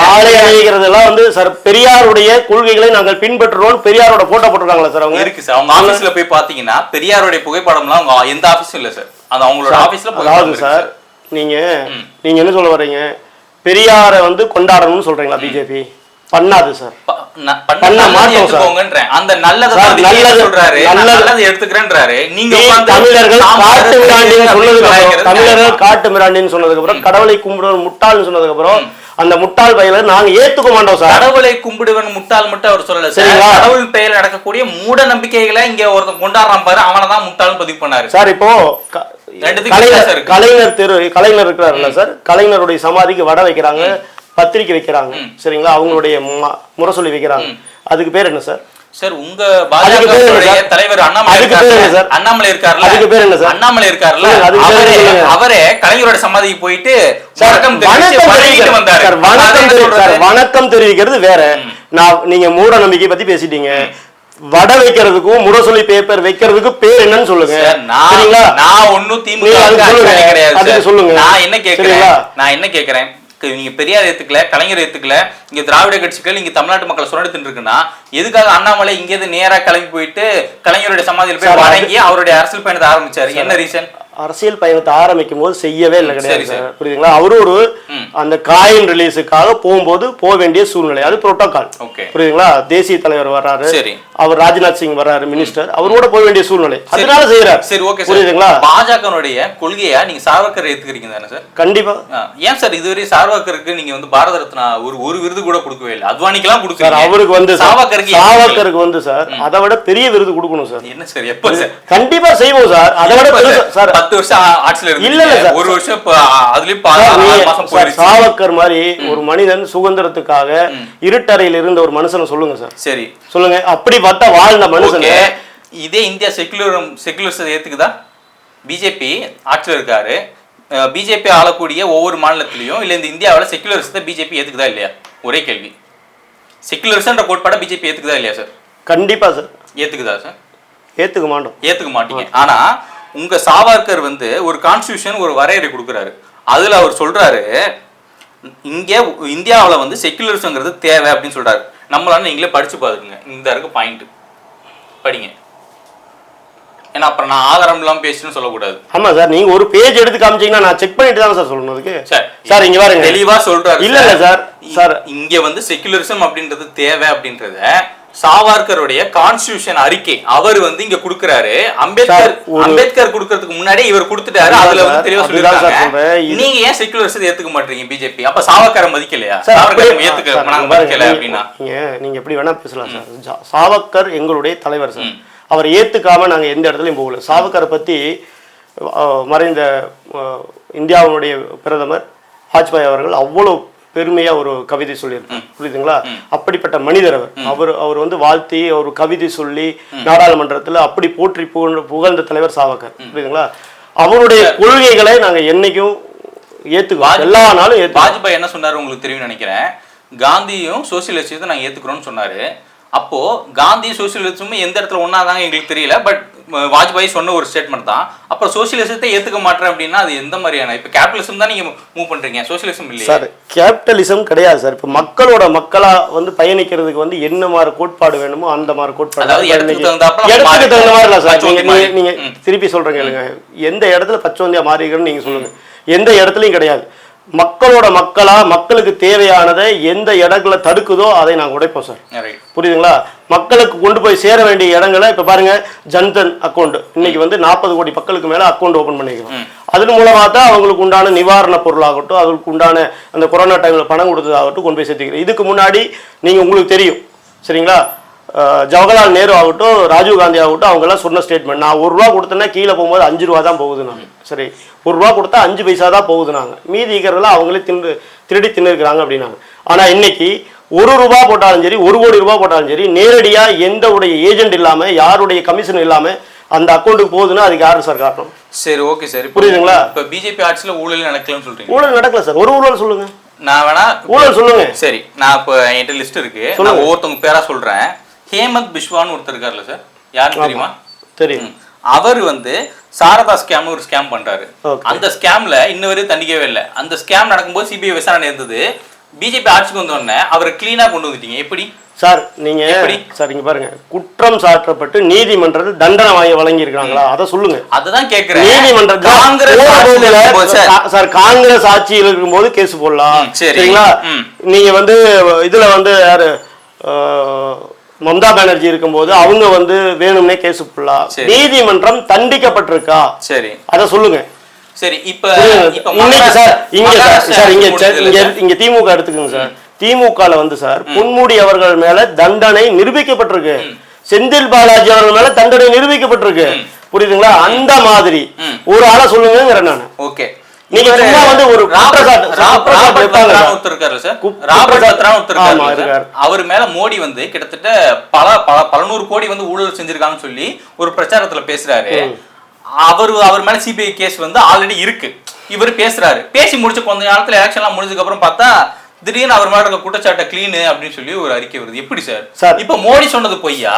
ஆலய அணிவிக்கிறதெல்லாம் வந்து சார் பெரியாருடைய கொள்கைகளை நாங்கள் பின்பற்றுறோம். பெரியாரோட போட்டோ போட்டிருக்காங்களா சார்? அவங்க இருக்கு சார். அவங்க ஆபீஸ்ல போய் பாத்தீங்கன்னா பெரியாருடைய புகைப்படம்லாம் அவங்க எந்த ஆபீஸும் இல்ல சார். அது அவங்களோட ஆபீஸ்ல. அதாவது சார் நீங்க என்ன சொல்ல வர்றீங்க? பெரியாரை வந்து கொண்டாடணும்னு சொல்றீங்களா? பிஜேபி பண்ணாது சார். பண்ண மாட்டோம் சார். அந்த நல்லது சொல்றாரு, நல்லது எடுத்துக்கிறேன்றாரு. நீங்க தமிழர்கள் காட்டு மிராண்டின்னு சொன்னதுக்கு அப்புறம், தமிழர்கள் காட்டு மிராண்டின்னு சொன்னதுக்கு அப்புறம், கடவுளை கும்பிடுவன் முட்டாள்னு சொன்னதுக்கு அப்புறம் அந்த முட்டாள் பயில நாங்க ஏத்துக்க மாட்டோம் சார். கடவுளை கும்பிடுவன் முட்டாள் மட்டும் அவர் சொல்லல சார். கடவுள் பெயர் நடக்கக்கூடிய மூட நம்பிக்கைகளை இங்க ஒருத்தன் கொண்டாடுறான் பாரு, அவனதான் முட்டாள்னு பதிவு பண்ணாரு சார். இப்போ கலைஞர் இருக்கிறாருல்ல சார், கலைஞருடைய சமாதிக்கு வடை வைக்கிறாங்க, பத்திரிக்கை வைக்கிறாங்க, சரிங்களா? அவங்களுடைய முரசொலி வைக்கிறாங்க. அதுக்கு பேர் என்ன சார்? சார் உங்க பாஜக தலைவர் அண்ணாமலை இருக்காருல்ல, அதுக்கு பேர் என்ன சார்? அண்ணாமலை இருக்காருல்ல, அவரே கலைஞரோட சமாதிக்கு போயிட்டு வணக்கம் தெரிவிக்கிறது வேற. நீங்க மூட நம்பிக்கை பத்தி பேசிட்டீங்க. வடை வைக்கிறதுக்கும் முரசொலி பேப்பர் வைக்கிறதுக்கும் பேர் என்னன்னு சொல்லுங்க. நான் ஒன்னும் திமுக கிடையாது சொல்லுங்க. நான் என்ன கேக்குறேன், நீங்க பெரியார் ஏத்துக்கல, கலைஞர் ஏத்துக்கல, இங்க திராவிட கட்சிகள் இங்க தமிழ்நாட்டு மக்கள் சுரண்டுட்டு இருக்குன்னா எதுக்காக அண்ணாமலை இங்க நேரா கிளம்பி போயிட்டு கலைஞருடைய சமாதியில் போய் வணங்கி அவருடைய அரசியல் பயணத்தை ஆரம்பிச்சாரு? என்ன ரீசன்? அரசியல் பயணத்தை ஆரம்பிக்கும் போது செய்யவே இல்லை, கிடையாது. புரியுதுங்களா? அவரு ஒரு அந்த காயின் ரிலீஸுக்காக போகும்போது போக வேண்டிய சூழ்நிலை, அது புரோட்டோகால். புரியுதுங்களா? தேசிய தலைவர் வர்றாரு, அவர் ராஜ்நாத் சிங் வர்றாரு, மினிஸ்டர், அவரோட போக வேண்டிய சூழ்நிலை, அதனால செய்யறாரு. சரி, ஓகே. புரியுதுங்களா? பாஜகனுடைய கொள்கையா நீங்க சாவர்கர் ஏத்துக்கிறீங்க தானே சார்? கண்டிப்பா. ஏன் சார் இதுவரை சாவர்கருக்கு நீங்க வந்து பாரத ரத்னா ஒரு விருது கூட கொடுக்கவே இல்லை? அத்வானிக்கெல்லாம் கொடுக்குறாரு. அவருக்கு வந்து சாவர்கருக்கு வந்து சார் அதை விட பெரிய விருது கொடுக்கணும் சார். என்ன சார்? எப்ப சார்? கண்டிப்பா செய்வோம் சார். அதை விட சார் 10 வருஷம் ஆட்சியில இல்ல சார், ஒரு வருஷம் சாவர்கர் மாதிரி ஒரு மனிதன் சுதந்திரத்துக்காக இருட்டறையில் இருந்த ஒரு மனுஷனை சொல்லுங்க சார். சரி சொல்லுங்க. அப்படிப்பட்ட வாழ்ந்த மனுஷன். இதே இந்தியா செக்குலரிசத்தை ஏத்துக்குதா? பிஜேபி ஆட்சியில் இருக்காரு, பிஜேபி ஆளக்கூடிய ஒவ்வொரு மாநிலத்திலையும் இல்ல இந்த இந்தியாவில் செக்குலரிசத்தை பிஜேபி ஏத்துக்குதா இல்லையா? ஒரே கேள்வி. செக்குலரிசம்ன்ற கோட்பாட பிஜேபி ஏத்துக்குதா இல்லையா சார்? கண்டிப்பா சார். ஏத்துக்குதா சார்? ஏத்துக்க மாட்டீங்க. ஆனா உங்க சாவர்கர் வந்து ஒரு கான்ஸ்டிடியூஷன் ஒரு வரையறை கொடுக்குறாரு. அதுல அவர் சொல்றாரு இங்க இந்தியாவில் வந்து செக்குலரிசம்ங்கிறது தேவை அப்படின்னு சொல்றாரு. நம்மளால நீங்களே படிச்சு பாருங்க, இந்த இருக்கு பாயிண்ட் படிங்க. ஏன்னா அப்புறம் நான் ஆதாரம் இல்லாம பேசணும்னு சொல்லக்கூடாது. ஆமா சார், நீங்க ஒரு பேஜ் எடுத்து காமிச்சீங்கன்னா நான் செக் பண்ணிட்டு தான் சார் சொல்லணும். அதுக்கு சார் இங்க பாருங்க, தெளிவா சொல்றாரு. இல்ல சார், சார் இங்க வந்து செக்குலரிசம் அப்படின்றது தேவை அப்படின்றத சாவர்கருடைய கான்ஸ்டிடியூஷன் அறிக்கை அவர் வந்து இங்க குடுக்குறாரு. அம்பேத்கர் குடுக்கிறதுக்கு முன்னாடி இவர் கொடுத்துட்டாரு. அதுல வந்து தெளிவா சொல்லிருக்காங்க. நீங்க ஏன் செக்குலரிசத்தை ஏத்துக்க மாட்டீங்க பிஜேபி? அப்ப சாவர்கரை மதிக்கலையா? சாவர்கரை ஏத்துக்கல அப்படின்னா நீங்க எப்படி வேணா பேசலாம் சார். சாவர்கர் எங்களுடைய தலைவர் சார். அவர் ஏத்துக்காம நாங்க எந்த இடத்துலயும் போகல. சாவர்கரை பத்தி மறைந்த இந்தியாவுடைய பிரதமர் வாஜ்பாய் அவர்கள் அவ்வளவு பெருமையா ஒரு கவிதை சொல்லியிருக்காரு. புரியுதுங்களா? அப்படிப்பட்ட மனிதர் அவர். அவர் வந்து வாழ்த்தி ஒரு கவிதை சொல்லி நாடாளுமன்றத்துல அப்படி போற்றி புகழ்ந்த தலைவர் சாவர்கர். புரியுதுங்களா? அவருடைய கொள்கைகளை நாங்க என்னைக்கும் ஏத்துக்குவோம், எல்லா நாளும். வாஜ்பாய் என்ன சொன்னாரு உங்களுக்கு தெரியும் நினைக்கிறேன். காந்தியும் சோசியலிசத்தை நாங்க ஏத்துக்கிறோம்னு சொன்னாரு. அப்போ காந்தி சோசியலிசமும் எந்த இடத்துல ஒன்னாதாங்க எங்களுக்கு தெரியல. பட் வாஜ்பாய் சொன்ன ஒரு ஸ்டேட்மெண்ட் தான். அப்ப சோசியலிசத்தை ஏத்துக்க மாட்டேன் அப்படின்னா அது எந்த மாதிரியான? இப்ப கேபிட்டலிசம் தான் நீங்க மூவ் பண்றீங்க, சோசியலிசம் இல்லையா சார்? கேபிட்டலிசம் கிடையாது சார். இப்ப மக்களோட மக்களா வந்து பயணிக்கிறதுக்கு வந்து என்ன மாதிரி கோட்பாடு வேணுமோ அந்த மாதிரி கோட்பாடு. அதாவது இடத்துக்கு தகுந்த மாதிரி இல்ல சார். நீங்க திருப்பி சொல்றீங்க, எந்த இடத்துல பச்சோந்தியா மாறிக்கிறன்னு நீங்க சொல்லுங்க. எந்த இடத்துலயும் கிடையாது. மக்களோட மக்களா மக்களுக்கு தேவையானதை எந்த இடங்களை தடுக்குதோ அதை நாங்கள் உடைப்போம் சார். புரியுதுங்களா? மக்களுக்கு கொண்டு போய் சேர வேண்டிய இடங்களை இப்ப பாருங்க, ஜன்தன் அக்கௌண்ட் இன்னைக்கு வந்து 40 கோடி மக்களுக்கு மேல அக்கௌண்ட் ஓபன் பண்ணிக்கிறோம். அதன் மூலமா தான் அவங்களுக்கு உண்டான நிவாரண பொருளாகட்டும், அவங்களுக்கு உண்டான அந்த கொரோனா டைம்ல பணம் கொடுத்ததாகட்டும் கொண்டு போய் சேர்த்துக்கிறோம். இதுக்கு முன்னாடி நீங்க உங்களுக்கு தெரியும் சரிங்களா, ஜவஹர்லால் நேரு ஆகட்டும், ராஜீவ் காந்தி ஆகட்டும், அவங்க எல்லாம் சொன்ன ஸ்டேட்மெண்ட், நான் 1 ரூபா கொடுத்தேன்னா கீழே போகும்போது 5 ரூபா தான் போகுது. நாங்க சரி 1 ரூபா கொடுத்தா 5 பைசா தான் போகுது. நாங்க மீதி இருக்கிறதெல்லாம் அவங்களே திருடி தின்னுருக்கிறாங்க அப்படின்னாங்க. ஆனா இன்னைக்கு 1 ரூபா போட்டாலும் சரி, 1 கோடி ரூபாய் போட்டாலும் சரி, நேரடியா எந்த உடைய ஏஜென்ட் இல்லாம யாருடைய கமிஷன் இல்லாம அந்த அக்கௌண்ட்டுக்கு போகுதுன்னா அதுக்கு யாரு சார் காரணம்? சரி, ஓகே சார், புரியுதுங்களா? இப்ப பிஜேபி ஆட்சியில ஊழல் நடக்கலன்னு சொல்றீங்க. ஊழல் நடக்கல சார். ஒரு ஊழல் சொல்லுங்க. நான் வேணா ஊழல் சொல்லுங்க. சரி, நான் இப்ப என்கிட்ட லிஸ்ட் இருக்கு, நான் ஒவ்வொருத்தவங்க பேரா சொல்றேன். ஹேமந்த் பிஸ்வான்னு ஒருத்தர் இருக்காருல்ல சார், யாருக்கு தெரியுமா? தெரியும். அவர் வந்து சாரதா ஸ்கேம்னு ஒரு ஸ்கேம் பண்றாரு. Okay. அந்த ஸ்கேம்ல இன்ன வரையும் தண்டிக்கவே இல்லை. அந்த ஸ்கேம் நடக்கும்போது சிபிஐ விசாரணை இருந்தது. பிஜேபி ஆட்சிக்கு வந்த உடனே அவர் கிளீனா கொண்டு வந்துட்டீங்க. எப்படி சார் நீங்க சார் இங்க பாருங்க, குற்றம் சாட்டப்பட்டு நீதிமன்றத்தில் தண்டனை வழங்கி இருக்காங்களா அதை சொல்லுங்க. அதுதான் கேக்குறேன். நீதிமன்றம் சார் காங்கிரஸ் ஆட்சியில் இருக்கும்போது கேஸ் போடலாம், சரிங்களா? நீங்க வந்து இதுல வந்து யாரு மம்தா பானர்ஜி இருக்கும்போது அவங்க வந்து வேணும்னே கேஸ் போடலாம். நீதிமன்றம் தண்டிக்கப்பட்டிருக்கா, சரி அதை சொல்லுங்க. சரி இப்ப இன்னைக்கு சார் இங்க திமுக எடுத்துக்கோங்க சார். திமுகல வந்து சார் பொன்முடி அவர்கள் மேல தண்டனை நிரூபிக்கப்பட்டிருக்கு, செந்தில் பாலாஜி அவர்கள் மேல தண்டனை நிரூபிக்கப்பட்டிருக்கு, புரியுதுங்களா? அந்த மாதிரி ஒரு ஆளை சொல்லுங்க நான். ஓகே, நீங்க சும்மா வந்து ஒரு அவர் மேல மோடி வந்து கிட்டத்தட்ட பல நூறு கோடி வந்து ஊழல் செஞ்சிருக்காங்கன்னு சொல்லி ஒரு பிரச்சாரத்துல பேசுறாரு. அவர் மேல சிபிஐ கேஸ் வந்து ஆல்ரெடி இருக்கு. இவர் பேசுறாரு, பேசி முடிச்ச கொஞ்ச நேரத்துல எலெக்ஷன் எல்லாம் முடிஞ்சதுக்கு அப்புறம் பார்த்தா திடீர்னு அவர் மேல இருக்க குற்றச்சாட்டை கிளீனு அப்படின்னு சொல்லி ஒரு அறிக்கை வருது. எப்படி சார் இப்ப மோடி சொன்னது பொய்யா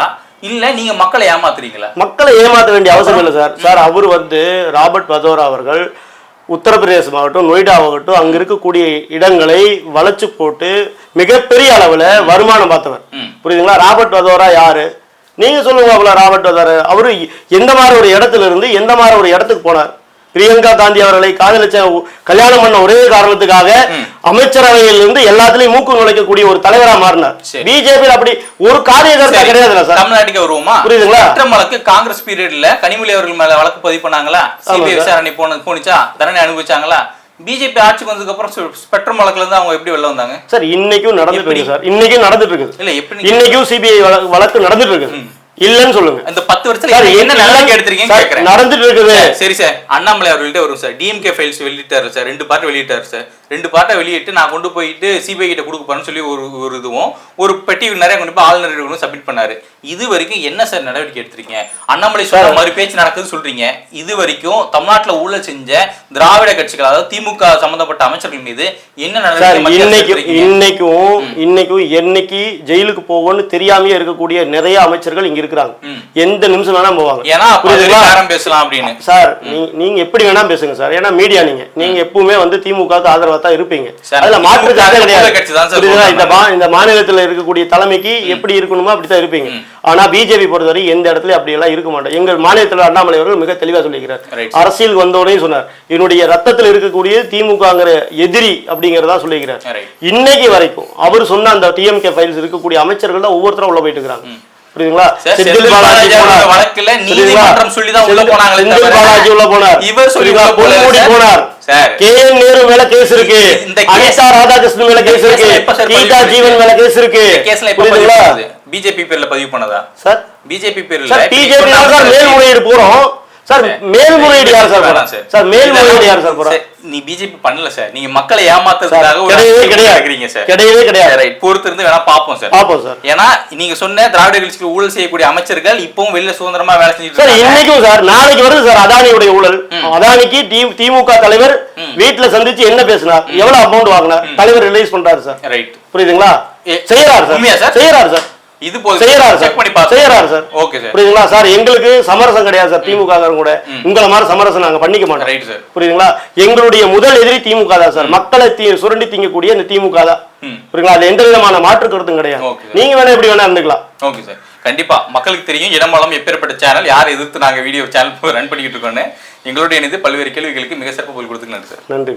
இல்ல நீங்க மக்களை ஏமாத்துறீங்களா? மக்களை ஏமாத்த வேண்டிய அவசியம் இல்லை சார். சார் அவர் வந்து ராபர்ட் வதோரா அவர்கள் உத்தரப்பிரதேசம் ஆகட்டும், நொய்டா ஆகட்டும், அங்க இருக்கக்கூடிய இடங்களை வளைச்சு போட்டு மிகப்பெரிய அளவுல வருமானம் பார்த்தவர், புரியுதுங்களா? ராபர்ட் வதோரா யாரு நீங்க சொல்லுங்க. ராபர்ட் வதோரா அவரு எந்த மாதிரி ஒரு இடத்துல இருந்து எந்த மாதிரி ஒரு இடத்துக்கு போனார்? பிரியங்கா காந்தி அவர்களை காதலிச்ச கல்யாணம் பண்ண ஒரே காரணத்துக்காக அமைச்சரவையில் இருந்து எல்லாத்துலயும் மூக்கு நுழைக்கக்கூடிய ஒரு தலைவரா மாறினார். பிஜேபி அப்படி ஒரு காரியகர்த்தா கிடையாது சார். தமிழ்நாட்டுக்கு வருவோமா, புரியுதுங்களா? வழக்கு காங்கிரஸ் பீரியட்ல கனிமொழி அவர்கள் மேல வழக்கு பதிவு பண்ணாங்களா? சிபிஐ விசாரணை போனிச்சா? தண்டனை அனுபவிச்சாங்களா? பிஜேபி ஆட்சிக்கு வந்ததுக்கு அப்புறம் ஸ்பெக்ட்ரம் வழக்குல இருந்து அவங்க எப்படி வெளில வந்தாங்க சார்? இன்னைக்கும் நடந்துட்டு இருக்கு சார். இன்னைக்கும் நடந்துட்டு இருக்குது. இல்ல எப்படி இன்னைக்கும் சிபிஐ வழக்கு நடந்துட்டு இருக்கு இல்லன்னு சொல்லுங்க. இந்த 10 வருஷத்துல என்ன நடவடிக்கை எடுத்திருக்கீங்க கேக்குறேன். நடந்துட்டு இருக்குது. சரி சார், அண்ணாமலை அவர்கள்ட்ட வரும் சார். டிஎம்கே ஃபைல்ஸ் வெளியிட்டாரு சார், 2 பார்ட் வெளியிட்டாரு சார். 2 பார்ட்டை வெளியிட்டு நான் கொண்டு போயிட்டு சிபிஐ கிட்ட கொடுக்க போறேன்னு சொல்லி ஒரு இதுவும் ஒரு பெட்டி நிறைய கொண்டு போய் ஆளுநர் சப்மிட் பண்ணாரு. இது வரைக்கும் என்ன சார் நடவடிக்கை எடுத்திருக்கீங்க? அண்ணாமலை சொல்ற மாதிரி பேச்சு நடக்குதுன்னு சொல்றீங்க. இது வரைக்கும் தமிழ்நாட்டுல ஊழல் செஞ்ச திராவிட கட்சிகள், அதாவது திமுக சம்பந்தப்பட்ட அமைச்சர்கள் மீது என்ன நடவடிக்கை? இன்னைக்கும் என்னைக்கு ஜெயிலுக்கு போவோம்னு தெரியாமயே இருக்கக்கூடிய நிறைய அமைச்சர்கள் இங்க இருக்கிறாங்க. எந்த நிமிஷம் வேணா போவாங்க. ஏன்னா பேசலாம் அப்படின்னு சார். நீங்க எப்படி வேணா பேசுங்க சார். ஏன்னா மீடியா நீங்க எப்பவுமே வந்து திமுக ஆதரவா தான் இருப்பீங்க. அதுல மாற்று கிடையாது. இந்த மாநிலத்தில் இருக்கக்கூடிய தலைமைக்கு எப்படி இருக்கணுமோ அப்படித்தான் இருப்பீங்க. ஆனா பிஜேபி பொறுத்தவரை எந்த இடத்துல அப்படி எல்லாம் இருக்க மாட்டோம். எங்கள் மாநிலத்தில் அண்ணாமலை அவர்கள் மிக தெளிவா சொல்லிக்கிறார். அரசியல் வந்தோடனே சொன்னார், என்னுடைய ரத்தத்தில் இருக்கக்கூடிய திமுகங்கிற எதிரி அப்படிங்கறதா சொல்லிக்கிறார். இன்னைக்கு வரைக்கும் அவர் சொன்ன அந்த டிஎம்கே ஃபைல்ஸ் இருக்கக்கூடிய அமைச்சர்கள் தான் ஒவ்வொருத்தரும் உள்ள போயிட்டு இருக்காங்க, புரியுதுங்களா? செந்தில் பாலாஜி வழக்குல நீதிமன்றம் சொல்லி தான் உள்ள போனாங்க. செந்தில் பாலாஜி உள்ள போனார், இவர் சொல்லி பொன்முடி போனார், கேஎம் நேரு மேல கேஸ் இருக்கு, அனிதா ராதாகிருஷ்ணன் மேல கேஸ் இருக்கு, கீதா ஜீவன் மேல கேஸ் இருக்கு. புரியுதுங்களா? பிஜேபி பேர்ல பதிவு பண்ணதா சார்? பிஜேபி பேர்ல பிஜேபி மேல்முறையீடு போறோம் சார். மேல்முறையீடு யார் சார் போறா சார்? மேல்முறையீடு யார் சார் போறா? நீ பிஜேபி பண்ணல சார். நீங்க மக்களை ஏமாத்துறதுக்காக கிடையவே கிடையாது. ரைட், பொறுத்து இருந்து வேணா பாப்போம் சார். பாப்போம் சார். ஏன்னா நீங்க சொன்ன திராவிட கட்சிக்கு ஊழல் செய்யக்கூடிய அமைச்சர்கள் இப்பவும் வெளியில சுதந்திரமா வேலை செஞ்சுட்டு சார். இன்னைக்கும் சார், நாளைக்கு வருது சார் அதானியுடைய ஊழல். அதானிக்கு திமுக தலைவர் வீட்டுல சந்திச்சு என்ன பேசினார், எவ்வளவு அமௌண்ட் வாங்கினார், தலைவர் ரிலீஸ் பண்றாரு சார். ரைட், புரியுதுங்களா? செய்யறாரு சார், செய்யறாரு சார். இது செய்யறாரு சார். ஓகே சார், புரியுதுங்களா சார்? எங்களுக்கு சமரசம் கிடையாது சார் திமுக கூட. உங்களை மாதிரி சமரசம் நாங்க பண்ணிக்க மாட்டோம், புரியுதுங்களா? எங்களுடைய முதல் எதிரி திமுக தான் சார். மக்களை சுரண்டி திங்கக்கூடிய இந்த திமுக தான், புரியுங்களா? அது எந்த விதமான மாற்று கருத்தும் கிடையாது. நீங்க வேணா எப்படி வேணா இருந்துக்கலாம். ஓகே சார், கண்டிப்பா மக்களுக்கு தெரியும் இடமலம் எப்பேற்பட்ட சேனல், யார் எதிர்த்து நாங்க வீடியோ சேனல் ரன் பண்ணிக்கிட்டு இருக்கோன்னு. எங்களுடைய இணைந்து பல்வேறு கேள்விகளுக்கு மிக சிறப்பு பதில் கொடுத்துக்கலாம் சார். நன்றி.